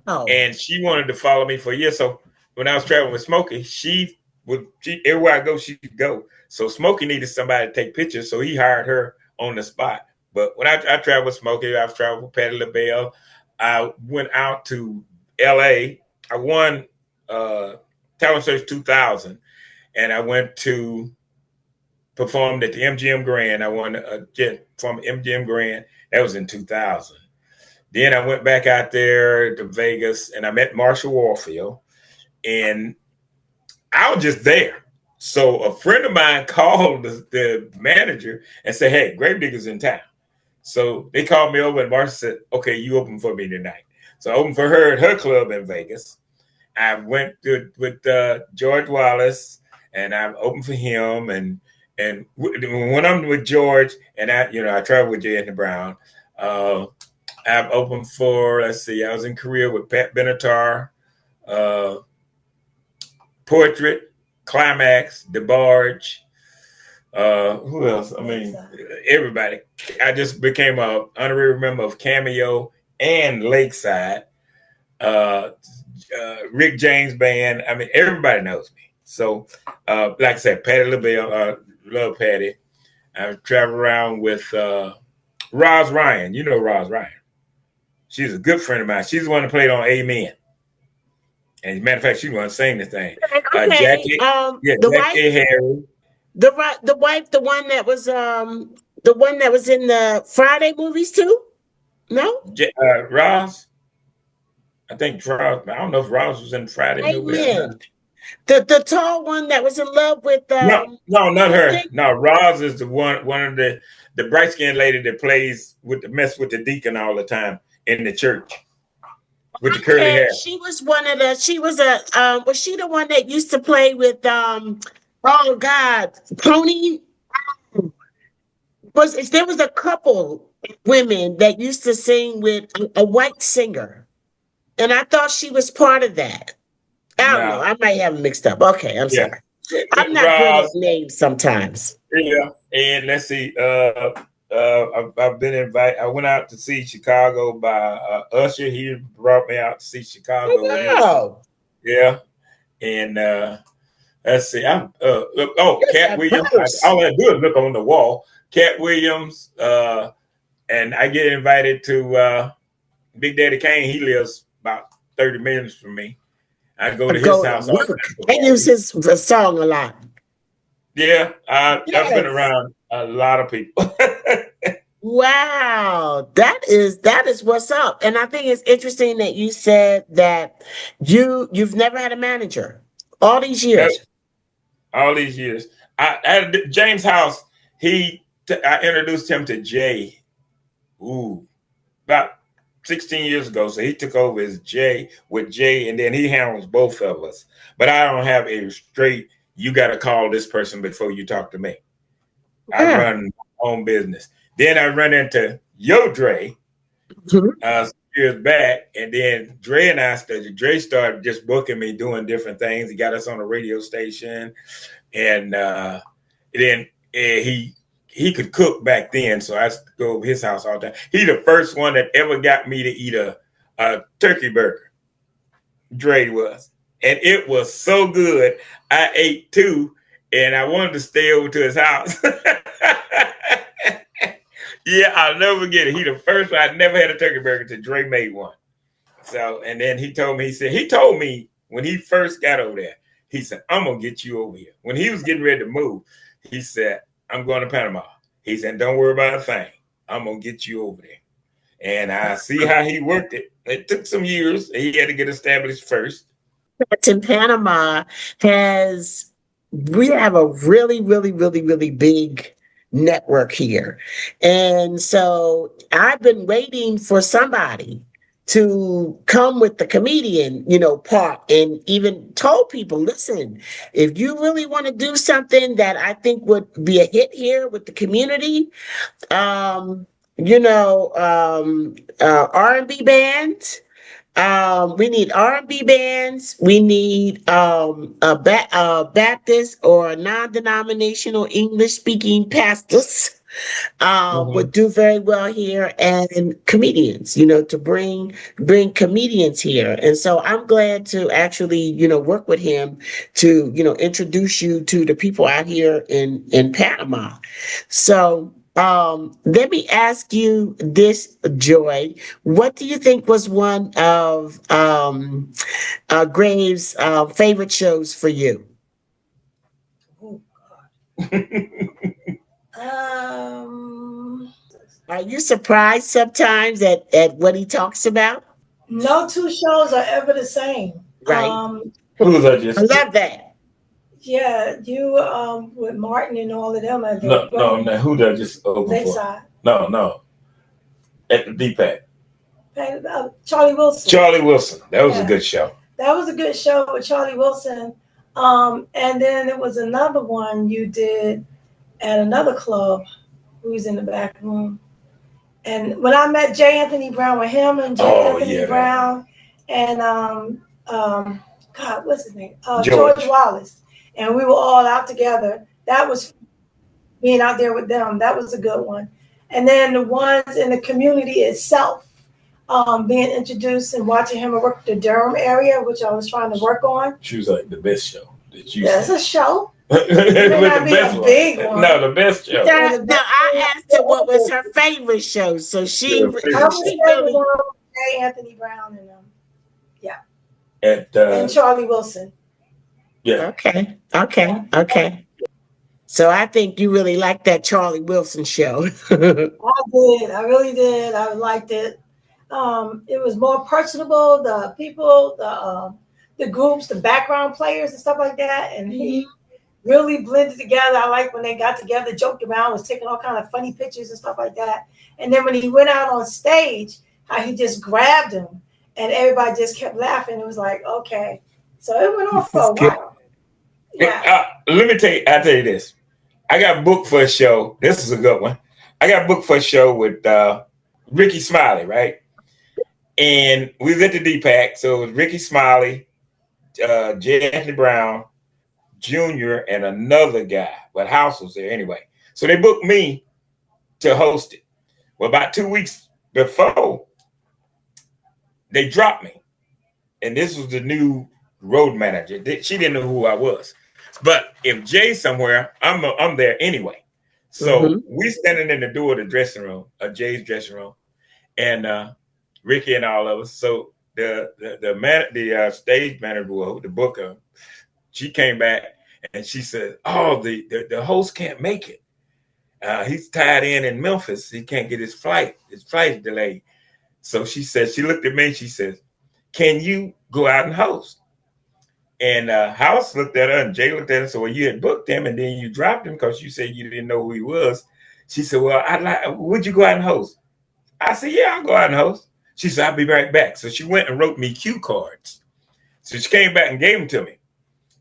Oh. And she wanted to follow me for a year. So when I was traveling with Smokey, everywhere I go, she could go. So Smokey needed somebody to take pictures, so he hired her on the spot. But when I traveled with Smokey, I've traveled with Patti LaBelle. I went out to LA. I won Talent Search 2000, and I went to performed at the MGM Grand. I won a jet from MGM Grand. That was in 2000. Then I went back out there to Vegas, and I met Marshall Warfield, and I was just there. So a friend of mine called the manager and said, "Hey, Gravedigger's in town." So they called me over, and Marshall said, "Okay, you open for me tonight." So I opened for her at her club in Vegas. I went with George Wallace, and I opened for him. And when I'm with George, and I traveled with J. Anthony Brown. I've opened for, I was in Korea with Pat Benatar, Portrait, Climax, DeBarge. Who else? I mean, everybody. I just became an honorary member of Cameo and Lakeside. Rick James Band. I mean, everybody knows me. So, like I said, Patti LaBelle, love Patti. I've traveled around with Roz Ryan. You know Roz Ryan. She's a good friend of mine. She's the one that played on Amen. And as a matter of fact, she was saying the thing. Okay. Jackie Wife, Harry. the wife, the one that was in the Friday movies too. No, Roz. I think Roz. I don't know if Roz was in Friday movie. Amen. The tall one that was in love with no, not her. No, Roz is the one of the bright skinned lady that plays with the the deacon all the time in the church with the curly hair. She was was she the one that used to play with oh God, Pony? There was a couple women that used to sing with a white singer, and I thought she was part of that. I don't know. I might have them mixed up. Okay, I'm sorry. I'm not good at names sometimes. Yeah, and let's see. I've been invited. I went out to see Chicago by Usher. He brought me out to see Chicago. Oh, wow. Yeah, and let's see. Cat Williams. All I do is look on the wall. Cat Williams, and I get invited to Big Daddy Kane. He lives about 30 minutes from me. I go to his house. I use his song a lot. Yeah, I've been around a lot of people. Wow, that is what's up. And I think it's interesting that you said that you've never had a manager all these years. All these years. At James' house, I introduced him to Jay. About 16 years ago. So he took over as Jay with Jay, and then he handles both of us. But I don't have a straight, you got to call this person before you talk to me. I run my own business. Then I run into Yo Dre years back, and then Dre and I started. Dre started just booking me doing different things. He got us on a radio station, and then he could cook back then, so I used to go over his house all the time. He the first one that ever got me to eat a turkey burger. Dre was, and it was so good. I ate two, and I wanted to stay over to his house. Yeah, I'll never forget it. He the first one. I never had a turkey burger until Dre made one. So, and then he told me when he first got over there, he said, I'm going to get you over here. When he was getting ready to move, he said, I'm going to Panama. He said, don't worry about a thing. I'm going to get you over there. And I see how he worked it. It took some years. He had to get established first. In Panama we have a really, really, really, really big network here. And so I've been waiting for somebody to come with the comedian, part, and even told people, listen, if you really want to do something that I think would be a hit here with the community, R&B bands. We need R&B bands. We need Baptist or non-denominational English-speaking pastors would do very well here, and comedians, to bring comedians here. And so I'm glad to actually, work with him to, introduce you to the people out here in Panama. So let me ask you this, Joy. What do you think was one of Graves' favorite shows for you? Oh God. Are you surprised sometimes at what he talks about? No two shows are ever the same. Right. I love that. Yeah, you with Martin and all of them. No. Who did I just open Lakeside. For? No. At the D-Pack. Charlie Wilson. Charlie Wilson. That was a good show. That was a good show with Charlie Wilson. And then there was another one you did at another club. Who was in the back room? And when I met J. Anthony Brown with him and Anthony Brown and God, what's his name? George Wallace. And we were all out together. That was being out there with them. That was a good one. And then the ones in the community itself, being introduced and watching him work the Durham area, which I was trying to work on. She was like the best show that you That's a show. It may not be a big one. No, the best show. No, I asked her what was her favorite show. So she really J. Anthony Brown and and Charlie Wilson. Yeah. Okay. So I think you really liked that Charlie Wilson show. I did. I really did. I liked it. It was more personable. The people, the groups, the background players and stuff like that. And he really blended together. I like when they got together, joked around, was taking all kind of funny pictures and stuff like that. And then when he went out on stage, how he just grabbed him and everybody just kept laughing. It was like, okay. So it went on for a while. Yeah. I'll tell you this. I got booked for a show. This is a good one. I got booked for a show with Ricky Smiley, right? And we was at the D-Pack. So it was Ricky Smiley, J. Anthony Brown, Jr., and another guy. But House was there anyway. So they booked me to host it. Well, about 2 weeks before, they dropped me. And this was the new road manager. She didn't know who I was. But if Jay's somewhere, I'm there anyway. So we standing in the door of the dressing room, Jay's dressing room, and Ricky and all of us. So the stage manager, the booker, she came back and she said, "Oh, the host can't make it. He's tied in Memphis. He can't get his flight. His flight's delayed." So she said, she looked at me and she says, "Can you go out and host?" And House looked at her and Jay looked at her. So, well, you had booked him and then you dropped him because you said you didn't know who he was. She said, "Well, would you go out and host?" I said, "Yeah, I'll go out and host." She said, I'll be right back. So she went and wrote me cue cards. So she came back and gave them to me.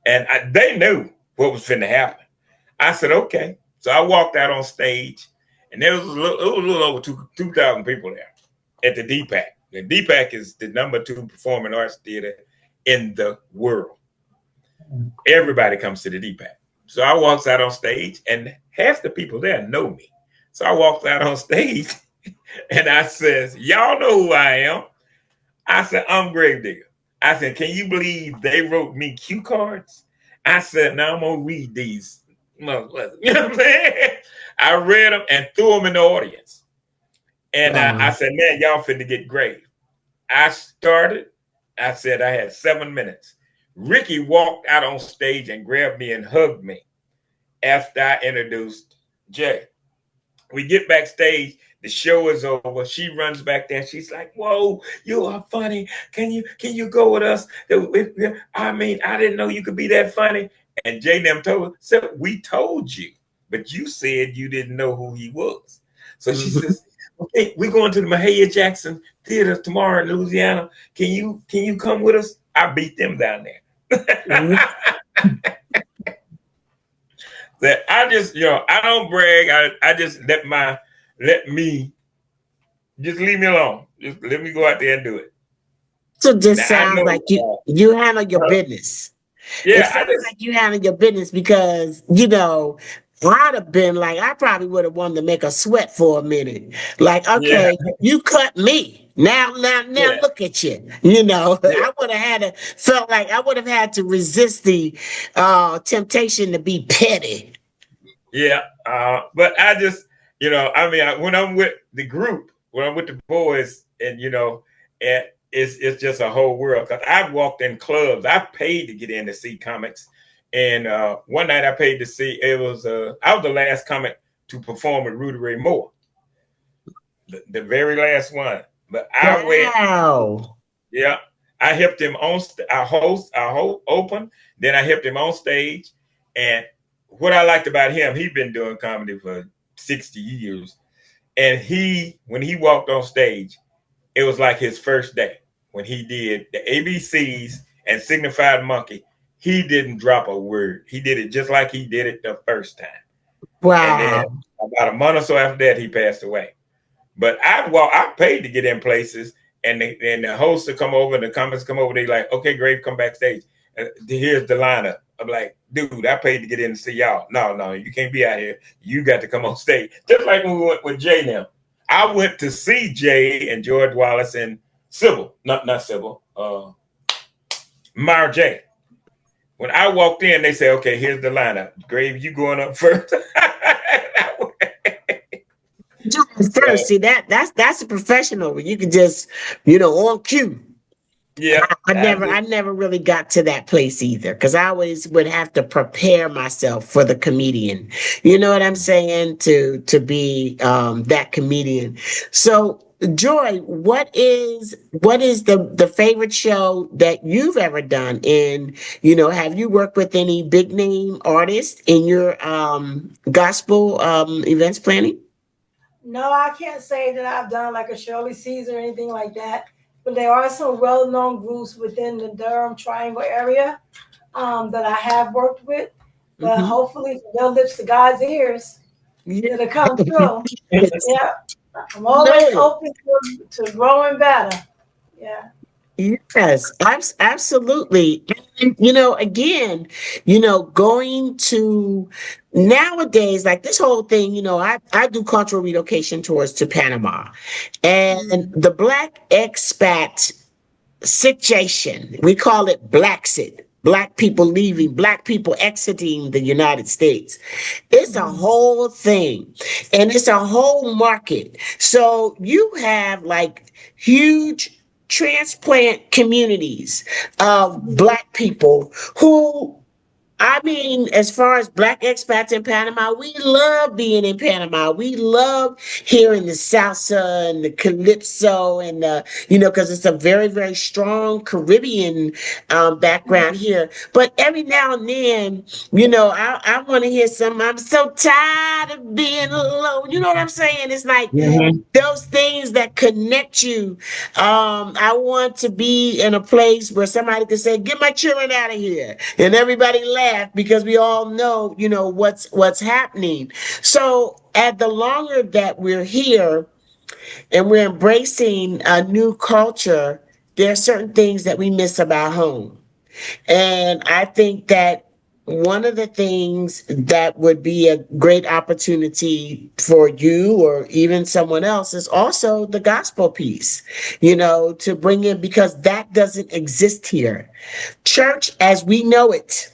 And they knew what was finna happen. I said, okay. So I walked out on stage, and there was a little over 2,000 people there at the DPAC. The DPAC is the #2 performing arts theater in the world. Everybody comes to the DPAC. So I walked out on stage, and half the people there know me. So I walked out on stage, and I says, y'all know who I am. I said, I'm Gravedigger. I said, can you believe they wrote me cue cards? I said, now I'm going to read these. You know what I'm saying? I read them and threw them in the audience. And I said, man, y'all finna get grave. I started. I said I had 7 minutes. Ricky walked out on stage and grabbed me and hugged me after I introduced Jay. We get backstage. The show is over. She runs back there. She's like, whoa, you are funny. Can you go with us? I mean, I didn't know you could be that funny. And Jay them told her, so we told you, but you said you didn't know who he was. So she says, okay, we're going to the Mahalia Jackson Theater tomorrow in Louisiana. Can you come with us? I beat them down there. That I just, I don't brag. I just let me just leave me alone. Just let me go out there and do it. So just sounds like you handle your business. Yeah, it sounds like you handle your business because I'd have been like, I probably would have wanted to make a sweat for a minute. Like, okay, you cut me. Now look at you. I would have felt like I would have had to resist the temptation to be petty. Yeah, but I just, when I'm with the group, when I'm with the boys, and it's just a whole world. Because I've walked in clubs, I paid to get in to see comics, and one night I paid to see. I was the last comic to perform with Rudy Ray Moore, the very last one. But I went. Yeah, I helped him on. I open. Then I helped him on stage, and what I liked about him, he'd been doing comedy for 60 years. And when he walked on stage, it was like his first day. When he did the ABCs and Signified Monkey, he didn't drop a word. He did it just like he did it the first time. Wow. And then about a month or so after that, he passed away. But I paid to get in places, and the hosts would come over and the comics come over. They like, okay, Grave, come backstage. Here's the lineup. I'm like, dude, I paid to get in to see y'all. No, you can't be out here. You got to come on stage. Just like when we went with Jay now. I went to see Jay and George Wallace and Sybil. Not Sybil. Mara J. When I walked in, they said, okay, here's the lineup. Grave, you going up first. First, see that's a professional where you can just, on cue. Yeah, I never really got to that place either because I always would have to prepare myself for the comedian. You know what I'm saying? To be that comedian. So, Joy, what is the favorite show that you've ever done? And have you worked with any big name artists in your gospel events planning? No, I can't say that I've done like a Shirley Caesar or anything like that. But there are some well-known groups within the Durham Triangle area that I have worked with. But hopefully, from their lips to God's ears, it'll come through. Yeah, I'm always open to growing better. Yeah. Yes, absolutely. And, again, going to nowadays, like this whole thing, I do cultural relocation tours to Panama, and the Black expat situation, we call it Blacksit. Black people leaving, Black people exiting the United States. It's a whole thing, and it's a whole market. So you have like huge transplant communities of Black people who I mean, as far as Black expats in Panama, we love being in Panama. We love hearing the salsa and the calypso and because it's a very, very strong Caribbean background here. But every now and then, I want to hear some. I'm so tired of being alone. You know what I'm saying? It's like Mhm. those things that connect you. I want to be in a place where somebody can say, "Get my children out of here," and everybody laugh because we all know, what's happening. So, at the longer that we're here and we're embracing a new culture, there are certain things that we miss about home. And I think that one of the things that would be a great opportunity for you or even someone else is also the gospel piece, to bring in, because that doesn't exist here. Church as we know it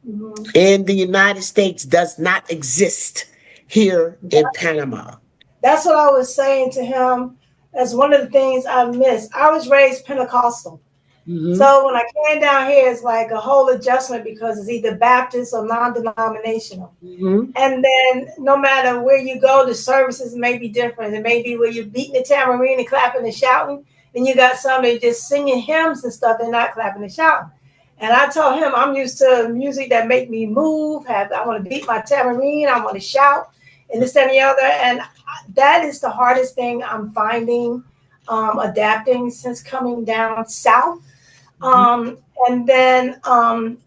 Mhm. in the United States does not exist here in Panama. That's what I was saying to him. That's one of the things I miss. I was raised Pentecostal. Hmm. So when I came down here, it's like a whole adjustment because it's either Baptist or non-denominational. Hmm. And then no matter where you go, the services may be different. It may be where you're beating the tambourine and clapping and shouting. Then you got somebody just singing hymns and stuff. They're not clapping and shouting. And I told him I'm used to music that make me move. I want to beat my tambourine. I want to shout and this and the other. And that is the hardest thing I'm finding adapting since coming down south. Um, and then,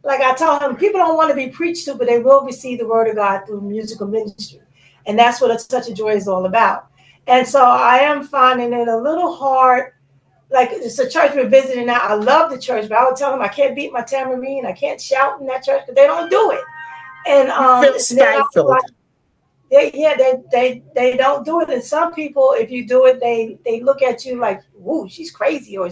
like I told him, people don't want to be preached to, but they will receive the word of God through musical ministry. And that's what A Touch of Joy is all about. And so I am finding it a little hard. Like it's a church we're visiting now. I love the church, but I would tell them I can't beat my tambourine. I can't shout in that church because they don't do it. And, You feel and then I was stifled. like, they don't do it. And some people, if you do it, they look at you like, ooh, she's crazy, or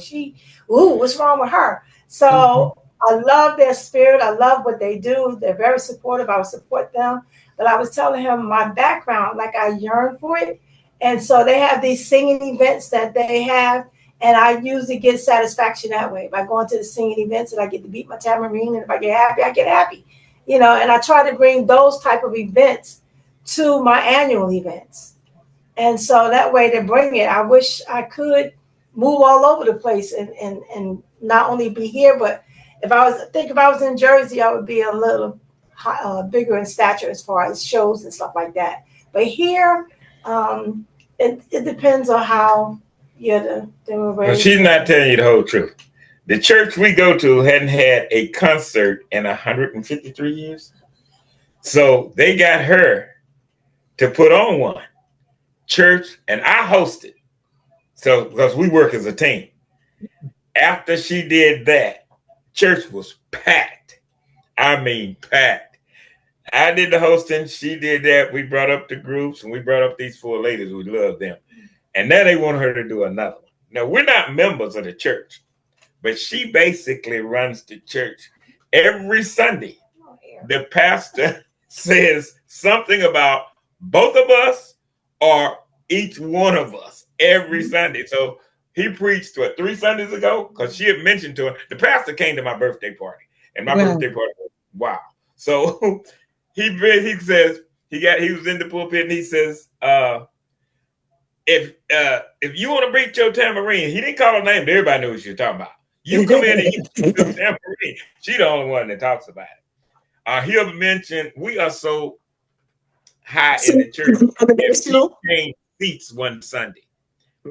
ooh, what's wrong with her? Mhm. So I love their spirit. I love what they do. They're very supportive. I would support them. But I was telling him my background, like I yearn for it. And so they have these singing events that they have. And I usually get satisfaction that way by going to the singing events, and I get to beat my tambourine. And if I get happy, I get happy. And I try to bring those type of events to my annual events. And so that way to bring it, I wish I could move all over the place and not only be here, but if I was in Jersey, I would be a little bigger in stature as far as shows and stuff like that. But here, um, it depends on how they were Well, raised. she's not telling you the whole truth. The church we go to hadn't had a concert in 153 years. So they got her to put on one church, and I hosted. So, because we work as a team. After she did that, church was packed. I mean, packed. I did the hosting. She did that. We brought up the groups, and we brought up these four ladies. We love them. And now they want her to do another one. Now, we're not members of the church, but she basically runs the church every Sunday. The pastor says something about both of us or each one of us every Sunday. So he preached 3 Sundays ago because she had mentioned to him. The pastor came to my birthday party, and my Wow. birthday party was wow. So he says he was in the pulpit and he says, if you want to beat your tambourine, he didn't call her name, but everybody knew what she was talking about. You come in and you beat your tambourine. She the only one that talks about it. He'll mention we are so high in So the church that we denominational. changed seats one Sunday.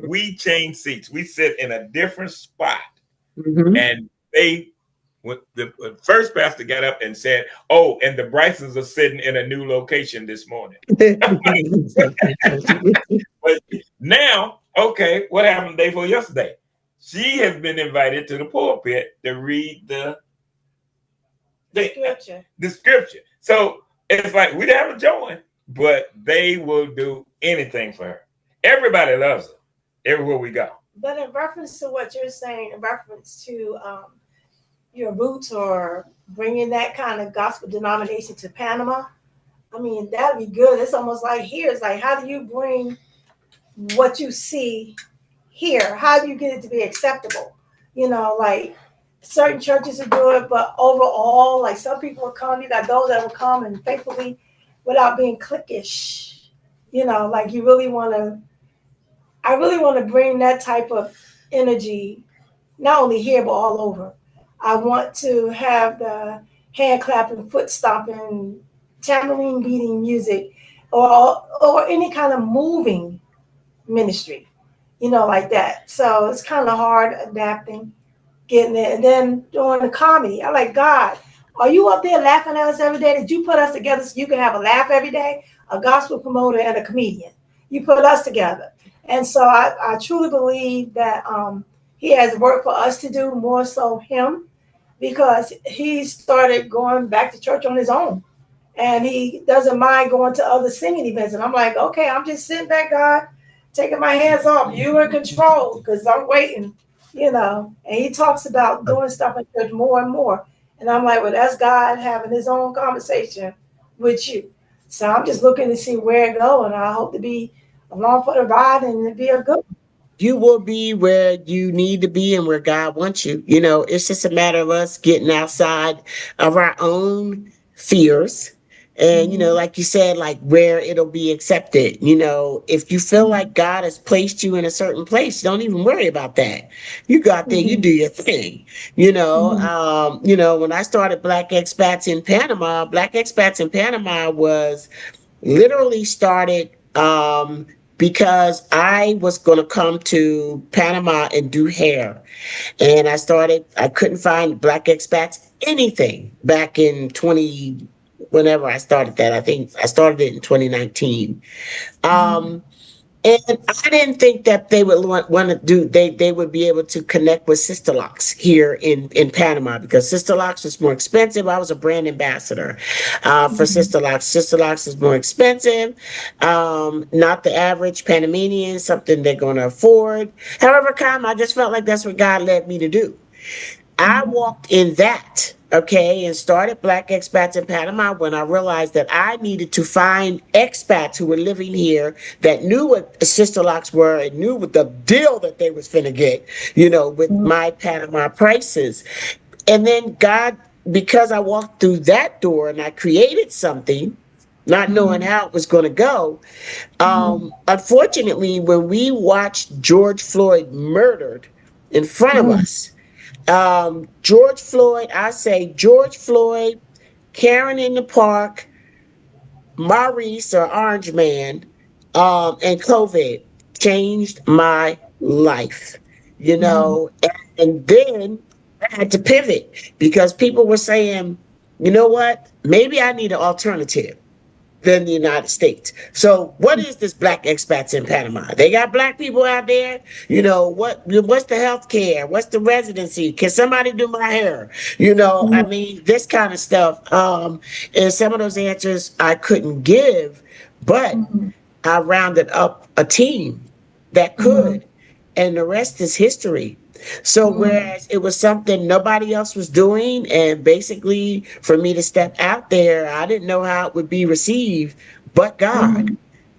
We changed seats. We sit in a different spot, Mhm. and the first pastor got up and said, "Oh, and the Brysons are sitting in a new location this morning." But now, okay, what happened the day before yesterday? She has been invited to the pulpit to read Scripture. the scripture. So it's like we haven't joined, but they will do anything for her. Everybody loves her everywhere we go. But in reference to what you're saying, in reference to your roots or bringing that kind of gospel denomination to Panama, I mean, that'd be good. It's almost like here. It's like, how do you bring what you see here? How do you get it to be acceptable? Like certain churches will do it, but overall, like some people will come. You got those that will come and faithfully, without being cliquish. Like you really want to. I really want to bring that type of energy, not only here but all over. I want to have the hand clapping, foot stomping, tambourine beating music, or any kind of moving ministry, like that. So it's kind of hard adapting, getting it. And then doing the comedy, I'm like, God, are you up there laughing at us every day? Did you put us together so you can have a laugh every day? A gospel promoter and a comedian. You put us together. And so I truly believe that he has work for us to do, more so him, because he started going back to church on his own. And he doesn't mind going to other singing events. And I'm like, okay, I'm just sitting back, God, taking my hands off. You in control because I'm waiting, And he talks about doing stuff in church more and more. And I'm like, well, that's God having his own conversation with you. So I'm just looking to see where it goes. And I hope to be along for the ride and to be a good one. You will be where you need to be and where God wants you. It's just a matter of us getting outside of our own fears. And, Mhm. like you said, like where it'll be accepted. If you feel like God has placed you in a certain place, don't even worry about that. You go out there, you Mhm. do your thing. Mhm. When I started Black Expats in Panama, Black Expats in Panama was literally started because I was going to come to Panama and do hair. And I couldn't find Black expats anything back in 20, whenever I started that. I think I started it in 2019. Mhm. Um, and I didn't think that they would want to do, they would be able to connect with Sister Locks here in Panama, because Sister Locks was more expensive. I was a brand ambassador for Mhm. Sister Locks. Sister Locks is more expensive. Not the average Panamanian, something they're going to afford. However, I just felt like that's what God led me to do. I Mhm. walked in that, okay, and started Black Expats in Panama when I realized that I needed to find expats who were living here that knew what sister locks were and knew what the deal that they was finna get, with Mhm. my Panama prices. And then God, because I walked through that door and I created something, not knowing Mhm. how it was going to go. Mhm. Unfortunately, when we watched George Floyd murdered in front of Mhm. us, George Floyd, I say George Floyd, Karen in the Park, Maurice or Orange Man, and COVID changed my life, Mhm. and then I had to pivot because people were saying, you know what, maybe I need an alternative than the United States. So what is this Black expats in Panama? They got Black people out there. What's the health care? What's the residency? Can somebody do my hair? I Mhm. mean, this kind of stuff. And some of those answers I couldn't give, but Mhm. I rounded up a team that Mhm. could, and the rest is history. So Mhm. whereas it was something nobody else was doing, and basically for me to step out there, I didn't know how it would be received, but God. Mhm.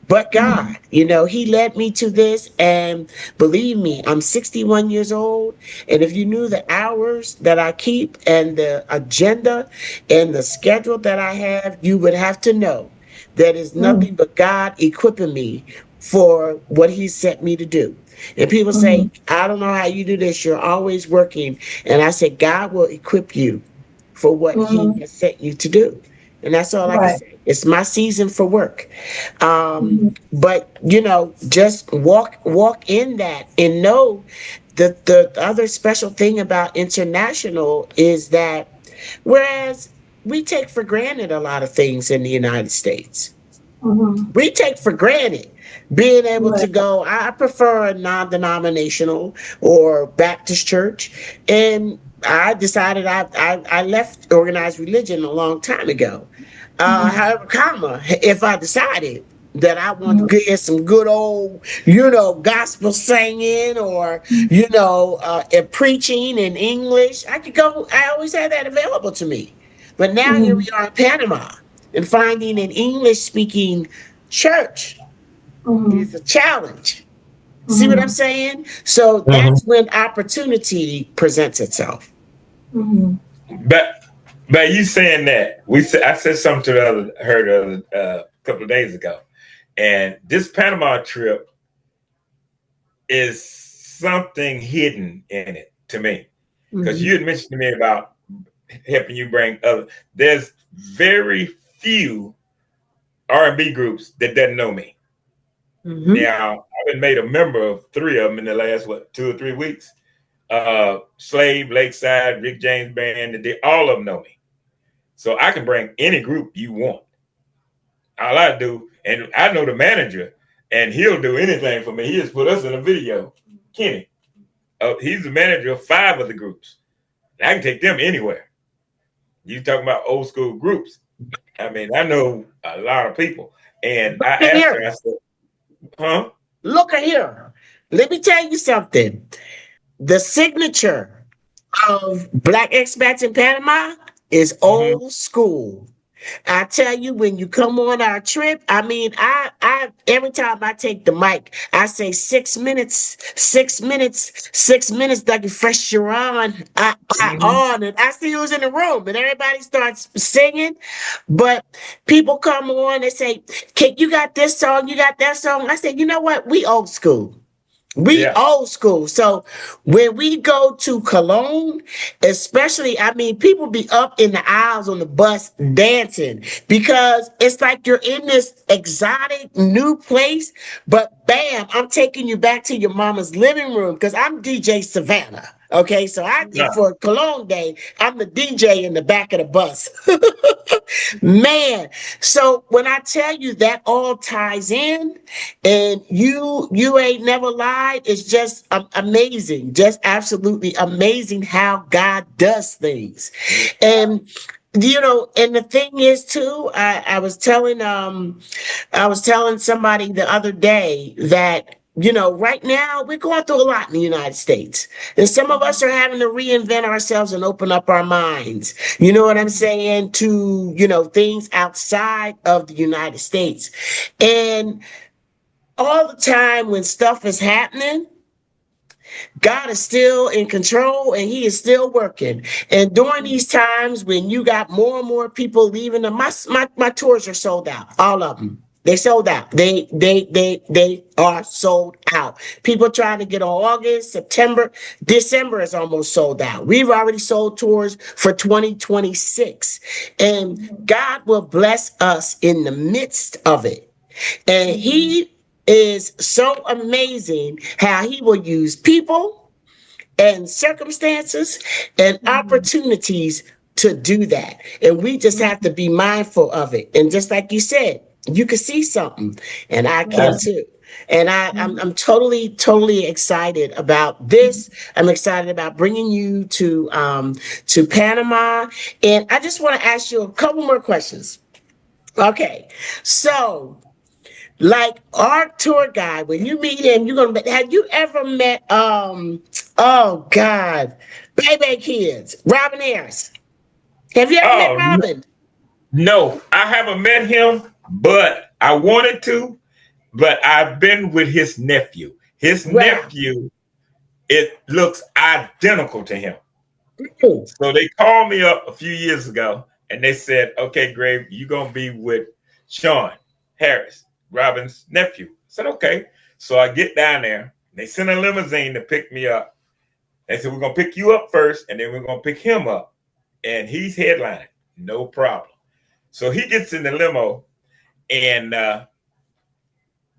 But God, Mhm. He led me to this. And believe me, I'm 61 years old. And if you knew the hours that I keep and the agenda and the schedule that I have, you would have to know that is nothing Mhm. but God equipping me for what He sent me to do. And people say, Mhm. I don't know how you do this. You're always working. And I said, God will equip you for what He Mhm. has sent you to do. And that's all I can Right. say. It's my season for work. Mhm. But just walk in that and know that the other special thing about international is that whereas we take for granted a lot of things in the United States, Mhm. we take for granted being able to Right. go. I prefer a non-denominational or Baptist church, and I decided I left organized religion a long time ago. Mhm. However, if I decided that I want to Mhm. get some good old, gospel singing or, preaching in English, I could go. I always had that available to me. But now here we Mhm. are in Panama, and finding an English speaking church is Mhm. a challenge. See what I'm Mhm. saying? So Mhm. that's when opportunity presents itself. Mm-hmm. But you saying that, I said something to a couple of days ago, and this Panama trip is something hidden in it to me, because you had mentioned to me about helping you bring other. There's very few R&B groups that doesn't know me. Now I've been made a member of 3 of them in the last 2 or 3 weeks. Slave, Lakeside, Rick James Band, all of them know me. So I can bring any group you want. All I do, and I know the manager, and he'll do anything for me. He just put us in a video. Kenny, he's the manager of 5 of the groups. I can take them anywhere. You talking about old school groups. I mean, I know a lot of people. And I asked her, I said, huh? Look at here. Let me tell you something. The signature of Black expats in Panama is old school. I tell you, when you come on our trip, I mean, I every time I take the mic, I say 6 minutes, 6 minutes, 6 minutes, like a fresh you're on. On, and I see who's in the room, and everybody starts singing. But people come on and say, "Kate, you got this song, you got that song." I say, you know what? We old school. We old school. So when we go to Cologne, especially, I mean, people be up in the aisles on the bus dancing, because it's like you're in this exotic new place, but bam, I'm taking you back to your mama's living room, because I'm DJ Savannah. Okay, so for Cologne Day, I'm the DJ in the back of the bus. Man, so when I tell you that all ties in, and you ain't never lied, it's just amazing, just absolutely amazing how God does things. And and the thing is too, I was telling somebody the other day that right now we're going through a lot in the United States. And some of us are having to reinvent ourselves and open up our minds. You know what I'm saying? To, things outside of the United States. And all the time when stuff is happening, God is still in control and he is still working. And during these times when you got more and more people leaving them, my tours are sold out, all of them. They sold out. They are sold out. People trying to get on August, September, December is almost sold out. We've already sold tours for 2026. And God will bless us in the midst of it. And he is so amazing how he will use people and circumstances and opportunities to do that. And we just have to be mindful of it. And just like you said, you can see something, and I can too. And I'm totally excited about this. I'm excited about bringing you to Panama. And I just want to ask you a couple more questions. Okay, so like our tour guide, when you meet him, have you ever met oh God, Baby Kids, Robin Harris? Have you ever met Robin? No, I haven't met him, but I wanted to. But I've been with his nephew. His nephew, it looks identical to him. So they called me up a few years ago and they said, "Okay, Grave, you're gonna be with Sean Harris, Robin's nephew." I said, "Okay." So I get down there. They sent a limousine to pick me up. They said, "We're gonna pick you up first, and then we're gonna pick him up." And he's headlining, no problem. So he gets in the limo, and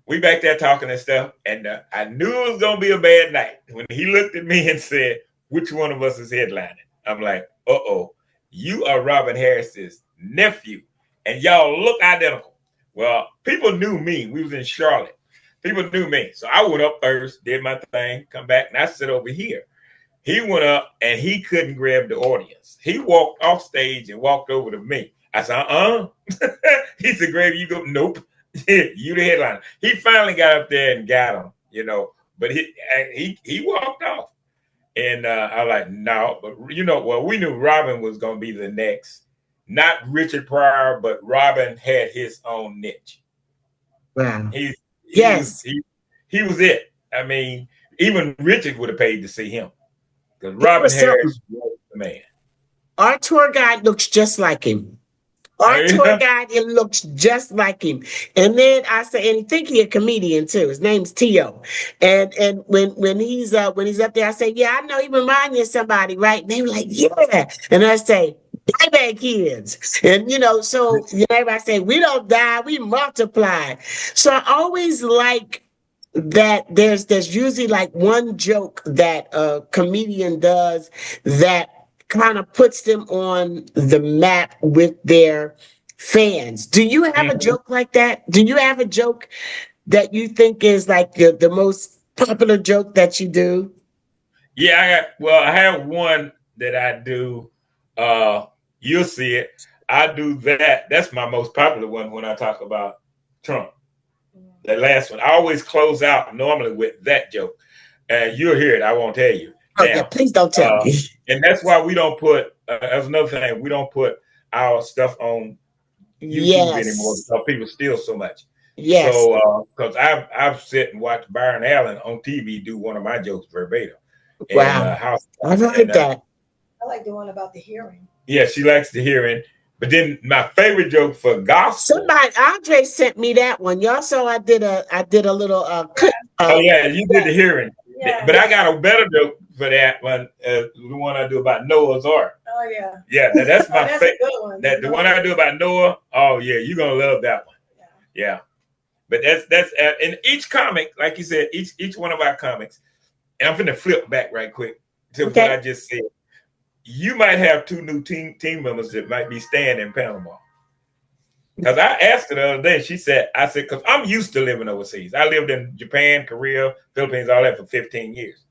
we back there talking and stuff. And I knew it was gonna be a bad night when he looked at me and said, "Which one of us is headlining?" I'm like, "Uh-oh, you are Robin Harris's nephew, and y'all look identical." Well, people knew me. We was in Charlotte. People knew me. So I went up first, did my thing, come back, and I sit over here. He went up, and he couldn't grab the audience. He walked off stage and walked over to me. I said, He said, "Grave, you go." "Nope." "You the headliner." He finally got up there and got him, but he walked off. And I was like, "No," but we knew Robin was going to be the next, not Richard Pryor, but Robin had his own niche. Wow. He was it. I mean, even Richard would have paid to see him, because Robin Harris was the man. Our tour guide looks just like him. Our tour guide, it looks just like him. And then I say, and he think he a comedian too. His name's Tio. And when he's up there, I say, yeah, I know he remind you of somebody, right? And they were like, yeah. And I say, die back kids. And so everybody say, we don't die, we multiply. So I always like that there's usually like one joke that a comedian does that kind of puts them on the map with their fans. Do you have a joke like that? Do you have a joke that you think is like the most popular joke that you do? Yeah, I have one that I do. You'll see it. I do that. That's my most popular one when I talk about Trump. The last one. I always close out normally with that joke. You'll hear it. I won't tell you. Oh, yeah, please don't tell me. And that's why we don't put, that's another thing, we don't put our stuff on YouTube anymore because people steal so much. Yes. So, because I've sit and watched Byron Allen on TV do one of my jokes verbatim. Wow. I've heard that. I like the one about the hearing. Yeah, she likes the hearing. But then my favorite joke for gospel. Andre sent me that one. Y'all saw I did a little clip. Oh yeah, you did the hearing. Yeah, but I got a better joke for that one. The one I do about Noah's Ark. Oh yeah. Yeah, that's my favorite. One. The one I do about Noah. Oh yeah, you're gonna love that one. Yeah. But that's in each comic, like you said, each one of our comics. And I'm gonna flip back right quick to what I just said. You might have two new team members that might be staying in Panama. Because I asked her the other day, she said, because I'm used to living overseas. I lived in Japan, Korea, Philippines, all that for 15 years.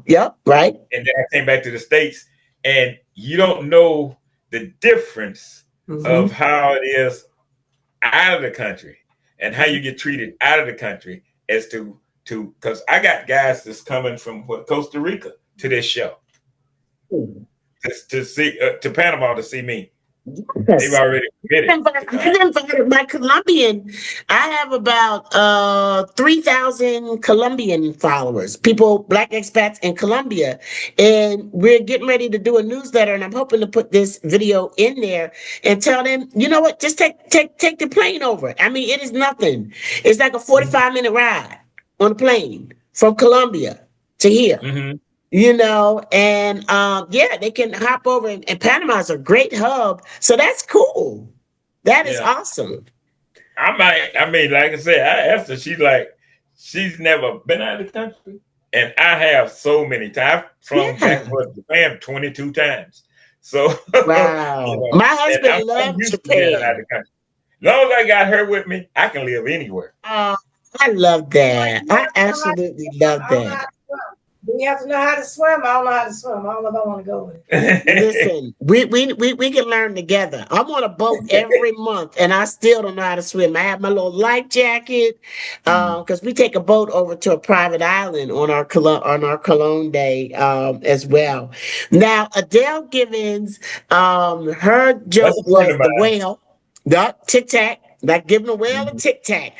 Yep, right. And then I came back to the States, and you don't know the difference of how it is out of the country and how you get treated out of the country as to because I got guys that's coming from Costa Rica to this show. To see to Panama to see me. Yes. They've already committed. I invited my Colombian. I have about 3,000 Colombian followers, people, Black expats in Colombia, and we're getting ready to do a newsletter. And I'm hoping to put this video in there and tell them, you know what, just take the plane over. I mean, it is nothing. It's like a 45-minute ride on a plane from Colombia to here. And they can hop over, and Panama is a great hub. So that's cool. That is awesome. I mean, like I said, I asked her, she's never been out of the country. And I have so many times from back to Japan 22 times. So wow. My husband loves Japan. Out of the country. As long as I got her with me, I can live anywhere. I love that. I absolutely love that. You have to know how to swim. I don't know how to swim. I don't know if I want to go with it. Listen, we can learn together. I'm on a boat every month, and I still don't know how to swim. I have my little life jacket because we take a boat over to a private island on our Cologne day as well. Now, Adele Givens, her joke was the whale, the tic tac, like giving a whale a tic tac,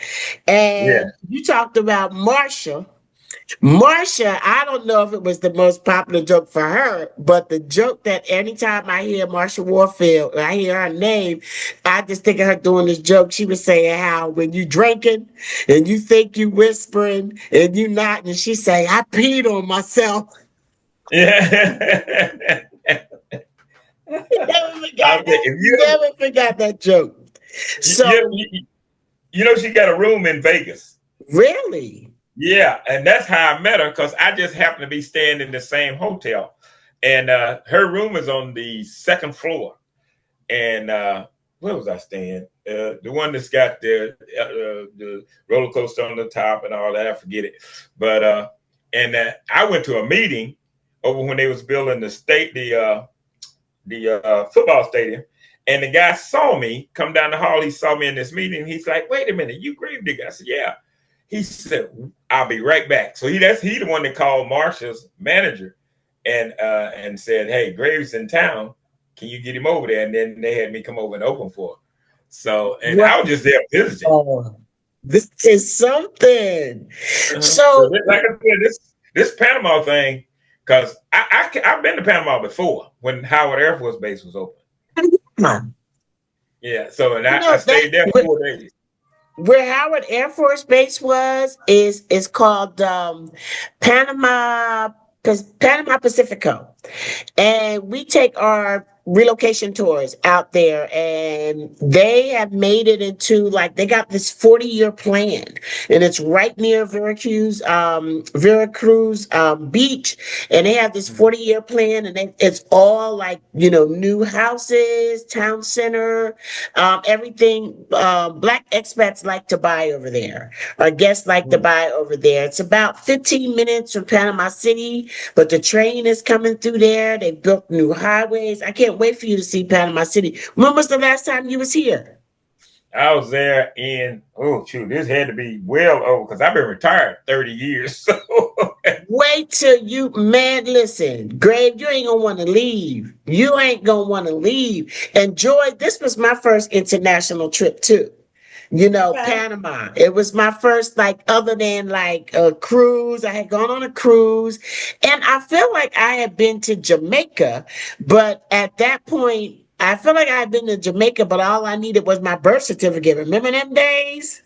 and you talked about Marsha. Marsha, I don't know if it was the most popular joke for her, but the joke that anytime I hear Marsha Warfield, I hear her name, I just think of her doing this joke. She was saying how when you drinking and you think you whispering and you not, and she say, I peed on myself. Yeah. Never forgot that joke. So she got a room in Vegas. Really? Yeah, and that's how I met her because I just happened to be staying in the same hotel, and her room is on the second floor. And where was I staying? The one that's got the roller coaster on the top and all that. I forget it, but I went to a meeting over when they was building the football stadium, and the guy saw me come down the hall. He saw me in this meeting. He's like, "Wait a minute, you Gravedigger?" I said, "Yeah." He said, "I'll be right back." So he the one that called Marsha's manager and said, "Hey, Graves in town. Can you get him over there?" And then they had me come over and open for him. So I was just there visiting. Oh, this is something. So like I said, this Panama thing, because I've been to Panama before when Howard Air Force Base was open. Yeah, so and I stayed there 4 days. Where Howard Air Force Base was is called Panama Panama Pacifico, and we take our relocation tours out there, and they have made it into like they got this 40-year plan, and it's right near Veracruz Beach, and they have this 40-year plan, and it's all like new houses, town center, everything. Black expats like to buy over there, or guests like to buy over there. It's about 15 minutes from Panama City, but the train is coming through there. They built new highways. I can't wait for you to see Panama City. When was the last time you was here? I was there this had to be well over because I've been retired 30 years. So wait till listen, Grave, you ain't gonna want to leave. You ain't gonna want to leave. And Joy, this was my first international trip too. Okay. Panama. It was my first, other than a cruise. I had gone on a cruise, and I feel like I had been to Jamaica, but at that point, I feel like I had been to Jamaica, but all I needed was my birth certificate. Remember them days?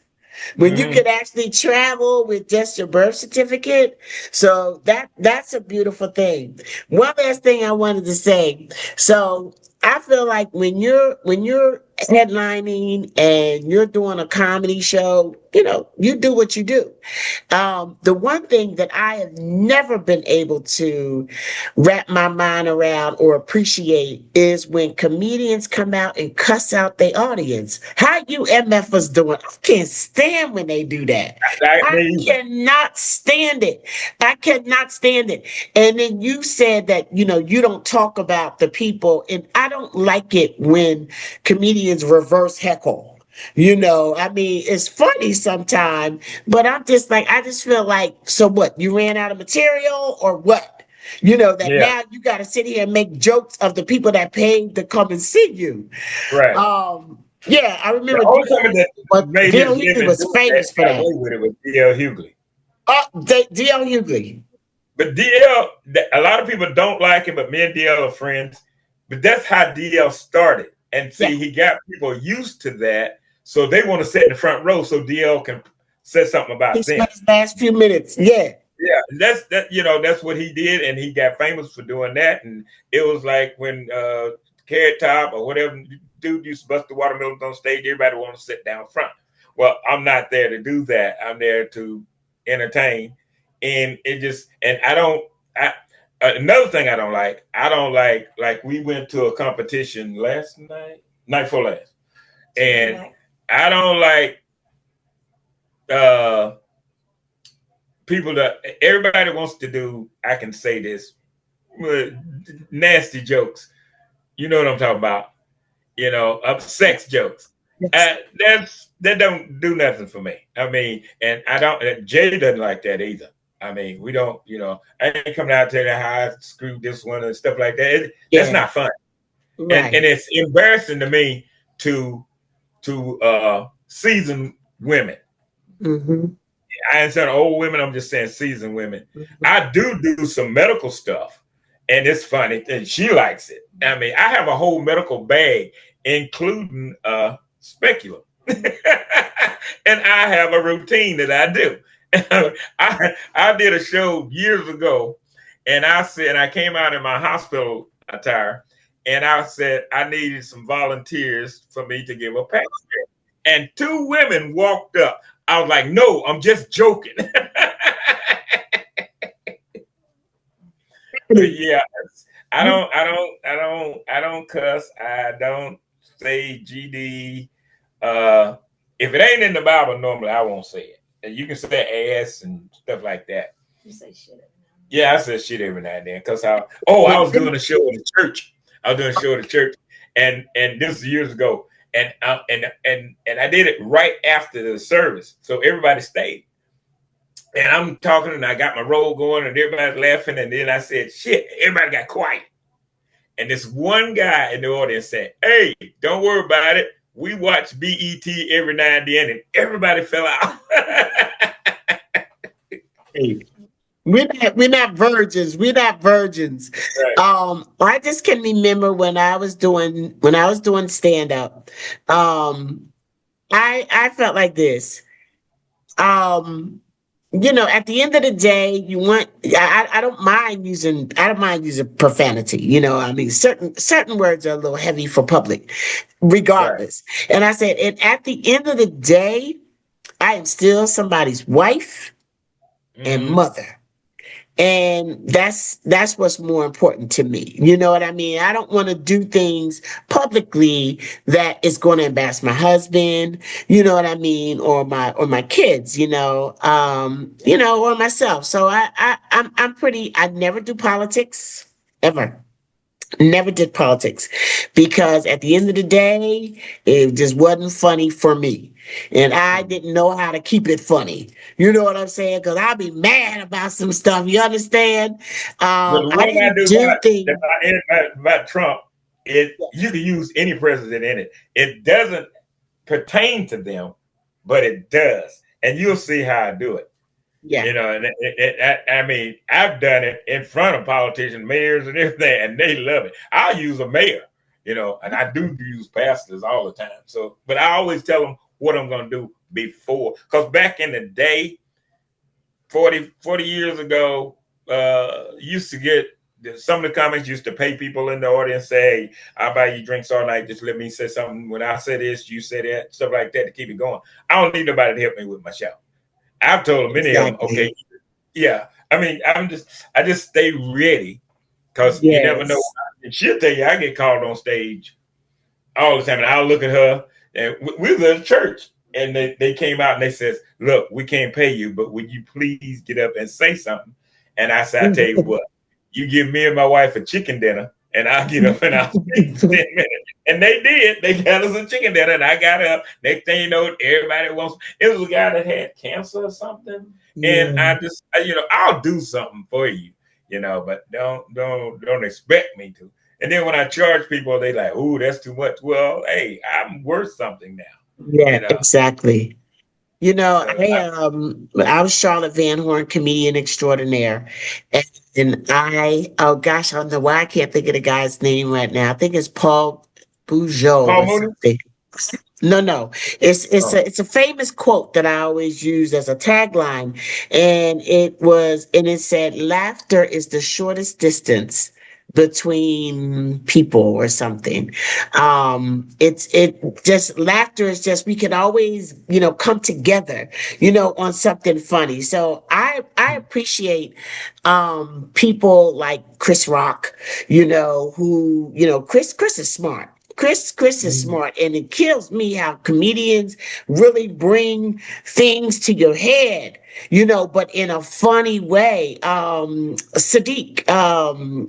When you could actually travel with just your birth certificate. So that's a beautiful thing. One last thing I wanted to say. So I feel like when you're headlining and you're doing a comedy show, you do what you do. The one thing that I have never been able to wrap my mind around or appreciate is when comedians come out and cuss out their audience. How you MFers doing? I can't stand when they do that. I cannot stand it. I cannot stand it. And then you said that, you don't talk about the people, and I don't like it when comedians reverse heckle. It's funny sometimes, but I just feel like, so what? You ran out of material or what? Now you got to sit here and make jokes of the people that paid to come and see you. Right. Yeah, I remember D.L. Hughley was famous for that. With it was D.L. Hughley. D.L. Hughley. But D.L., a lot of people don't like him, but me and D.L. are friends. But that's how D.L. started. And see, he got people used to that. So they want to sit in the front row so DL can say something about them. He spent his last few minutes. Yeah. Yeah. That's what he did. And he got famous for doing that. And it was like when Carrot Top or whatever dude used to bust the watermelons on stage, everybody want to sit down front. Well, I'm not there to do that. I'm there to entertain. And another thing I don't like, we went to a competition night before last. And I don't like people that everybody wants to do. I can say this, nasty jokes. You know what I'm talking about? Sex jokes. That don't do nothing for me. And I don't. Jay doesn't like that either. We don't. I ain't coming out telling you how I screwed this one and stuff like that. That's not fun. Right. And it's embarrassing to me to seasoned women. Mm-hmm. I ain't saying old women, I'm just saying seasoned women. Mm-hmm. I do some medical stuff, and it's funny, and she likes it. I have a whole medical bag, including speculum. And I have a routine that I do. I did a show years ago, and I came out in my hospital attire, and I said I needed some volunteers for me to give a pass. And 2 women walked up. I was like, "No, I'm just joking." Yeah, I don't cuss. I don't say GD. If it ain't in the Bible, normally I won't say it. And you can say ass and stuff like that. You say shit. Yeah, I said shit every now and then because I was doing a show at the church. And this was years ago, and I did it right after the service, so everybody stayed. And I'm talking, and I got my roll going, and everybody's laughing, and then I said, "Shit!" Everybody got quiet, and this one guy in the audience said, "Hey, don't worry about it. We watch BET every now and then," and everybody fell out. Hey. We're not virgins. We're not virgins. Right. I just can remember when I was doing stand up. I felt like this. Um, at the end of the day, I I don't mind using profanity. I mean, certain words are a little heavy for public, Right. regardless. And I said, and at the end of the day, I am still somebody's wife and Mm-hmm. mother. And that's what's more important to me. You know what I mean? I don't want to do things publicly that is going to embarrass my husband, you know what I mean, or my kids, or myself. So I'm pretty. I never do politics ever. Never did politics because at the end of the day, it just wasn't funny for me. And I didn't know how to keep it funny. You know what I'm saying? Because I'll be mad about some stuff. You understand? But the I one I didn't do do things. about Trump, you can use any president in it. It doesn't pertain to them, but it does, and you'll see how I do it. Yeah, And I mean, I've done it in front of politicians, mayors, and everything, and they love it. I'll use a mayor, and I do use pastors all the time. So, but I always tell them what I'm going to do before, because back in the day, 40 years ago, used to get some of the comics used to pay people in the audience, say, hey, I'll buy you drinks all night. Just let me say something. When I say this, you say that, stuff like that to keep it going. I don't need nobody to help me with my show. I've told many of them, okay, exactly. yeah. I mean, I just stay ready because you never know. Yes. And she'll tell you, I get called on stage all the time, and I'll look at her, and we was at church, and they came out and they says, look, we can't pay you, but would you please get up and say something? And I said, I tell you what, you give me and my wife a chicken dinner, and I'll get up and I'll speak for 10 minutes. And they did. They got us a chicken dinner, and I got up. Next thing you know, everybody wants. It was a guy that had cancer or something, and Yeah. I just, I'll do something for you, but don't expect me to. And then when I charge people, they like, "Ooh, that's too much." Well, hey, I'm worth something now, Yeah, you know. exactly. So I was Charlotte Van Horn, comedian extraordinaire, and oh gosh, I don't know why I can't think of the guy's name right now. I think it's Paul Bugeaud Paul or Mooney. something. No. Oh, It's a famous quote that I always use as a tagline, and it said, "Laughter is the shortest distance between people," or something. It just laughter is just we can always come together on something funny. So I appreciate people like Chris Rock, who Chris is smart. Chris is smart, and it kills me how comedians really bring things to your head, but in a funny way. Sadiq, mm-hmm.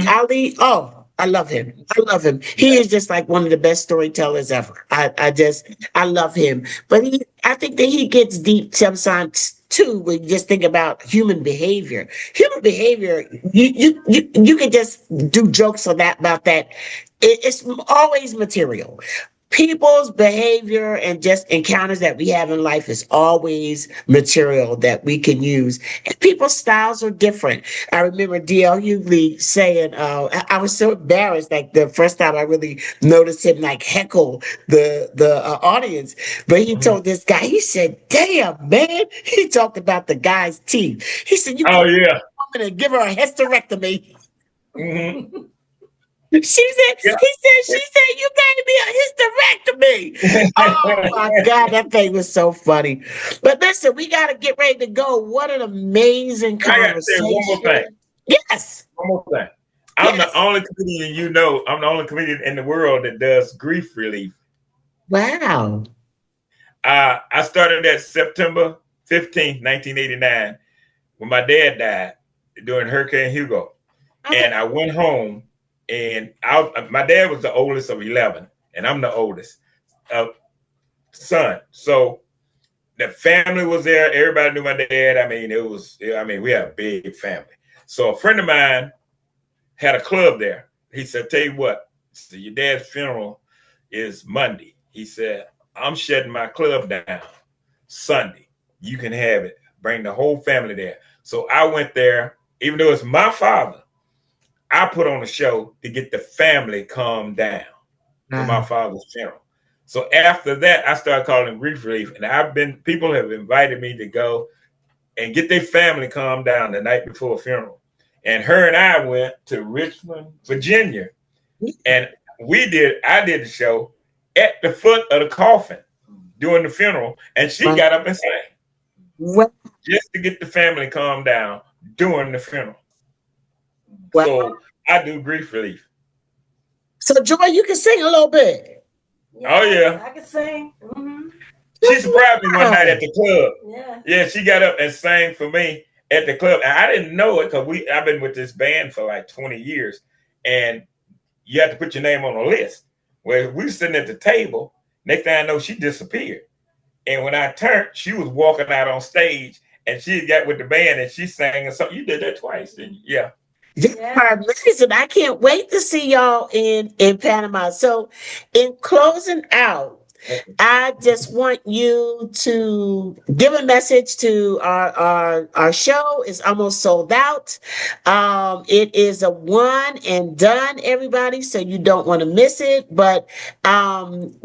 Ali. Oh, I love him. I love him. He Yeah. is just like one of the best storytellers ever. I love him. But I think that he gets deep sometimes too when you just think about human behavior. Human behavior, you can just do jokes on that about that. It's always material. People's behavior and just encounters that we have in life is always material that we can use. And people's styles are different. I remember D.L. Hughley saying, I was so embarrassed, like the first time I really noticed him like heckle the audience. But he Mm-hmm. told this guy, he said, "Damn, man." He talked about the guy's teeth. He said, "You Oh go to yeah. a woman and give her a hysterectomy." Mm-hmm. He said, she said, "You gave me a hysterectomy." Oh my God, that thing was so funny. But listen, we got to get ready to go. What an amazing I got to say one more thing. conversation. Yes, One more thing. I'm the yes. only comedian I'm the only comedian in the world that does grief relief. Wow. I started that September 15th, 1989, when my dad died during Hurricane Hugo. Okay. And I went home, and my dad was the oldest of 11, and I'm the oldest son. So the family was there. Everybody knew my dad. I mean, we had a big family. So a friend of mine had a club there. He said, "Tell you what, so your dad's funeral is Monday." He said, "I'm shutting my club down Sunday. You can have it, bring the whole family there. So I went there, even though it's my father, I put on a show to get the family calmed down for my father's funeral. So after that, I started calling grief relief, and people have invited me to go and get their family calmed down the night before a funeral. And her and I went to Richmond, Virginia, and I did the show at the foot of the coffin during the funeral, and she got up and sang just to get the family calmed down during the funeral. So I do grief relief. So Joy, you can sing a little bit. Oh yeah, I can sing. Mm-hmm. She surprised me one night at the club. Yeah, she got up and sang for me at the club, and I didn't know it because I've been with this band for like 20 years, and you have to put your name on a list. Well, we were sitting at the table. Next thing I know, she disappeared, and when I turned, she was walking out on stage, and she got with the band, and she sang a song. You did that twice, didn't you? Yeah. Listen, I can't wait to see y'all in Panama. So, in closing out, I just want you to give a message to our show. Is almost sold out. It is a one and done, everybody. So you don't want to miss it. But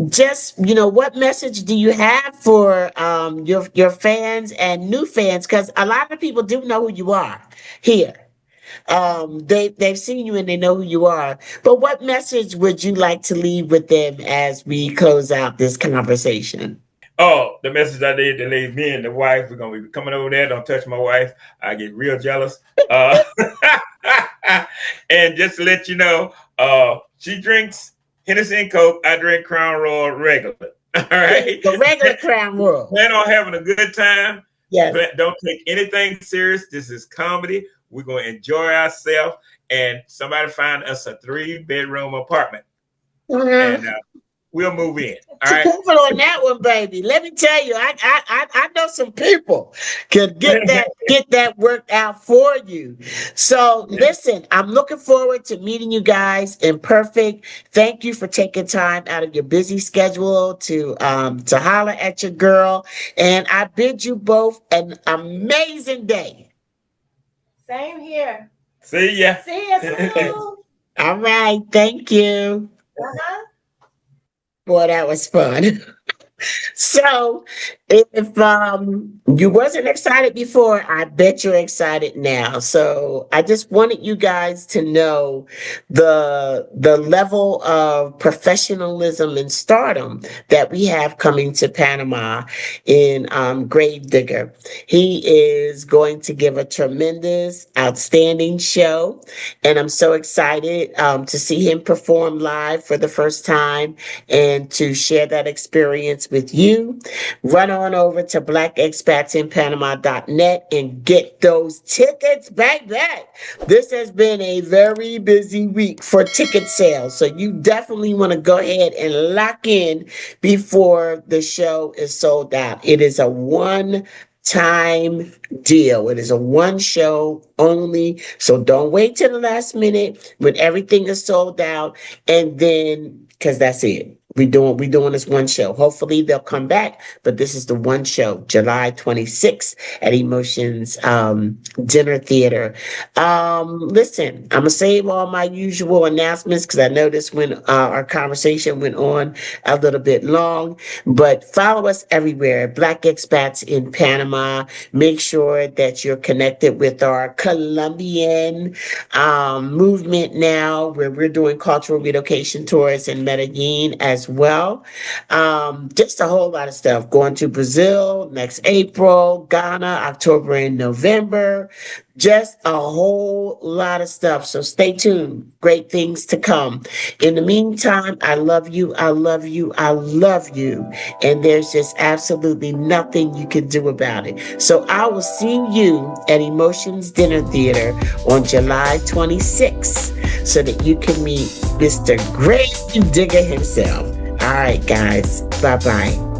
just what message do you have for your fans and new fans? Because a lot of people do know who you are here. They've seen you and they know who you are. But what message would you like to leave with them as we close out this conversation? Oh, the message I need to leave me and the wife. We're gonna be coming over there. Don't touch my wife. I get real jealous. And just to let you know, she drinks Hennessy and Coke. I drink Crown Royal regular. All right, the regular Crown Royal. Plan on having a good time. Yeah. Don't take anything serious. This is comedy. We're going to enjoy ourselves, and somebody find us a 3-bedroom apartment, and we'll move in. All right. Moving on that one, baby. Let me tell you, I know some people could get that worked out for you. So listen, I'm looking forward to meeting you guys in Perfect. Thank you for taking time out of your busy schedule to holler at your girl, and I bid you both an amazing day. Same here. See ya. See ya soon. All right. Thank you. Boy, that was fun. So if you wasn't excited before, I bet you're excited now. So I just wanted you guys to know the level of professionalism and stardom that we have coming to Panama in Gravedigger. He is going to give a tremendous, outstanding show, and I'm so excited to see him perform live for the first time and to share that experience with you. Run on over to blackexpatsinpanama.net and get those tickets, baby. This has been a very busy week for ticket sales, so you definitely want to go ahead and lock in before the show is sold out. It is a one-time deal. It is a one show only, so don't wait till the last minute when everything is sold out, and then because that's it. We doing this one show. Hopefully they'll come back, but this is the one show, July 26th at Emotions Dinner Theater. Listen, I'm gonna save all my usual announcements because I know this when our conversation went on a little bit long. But follow us everywhere, Black Expats in Panama. Make sure that you're connected with our Colombian movement now, where we're doing cultural relocation tours in Medellin as well. Just a whole lot of stuff. Going to Brazil next April, Ghana, October and November. Just a whole lot of stuff. So stay tuned. Great things to come. In the meantime, I love you. I love you. I love you. And there's just absolutely nothing you can do about it. So I will see you at Emotions Dinner Theater on July 26th so that you can meet Mr. Gravedigger himself. All right, guys. Bye-bye.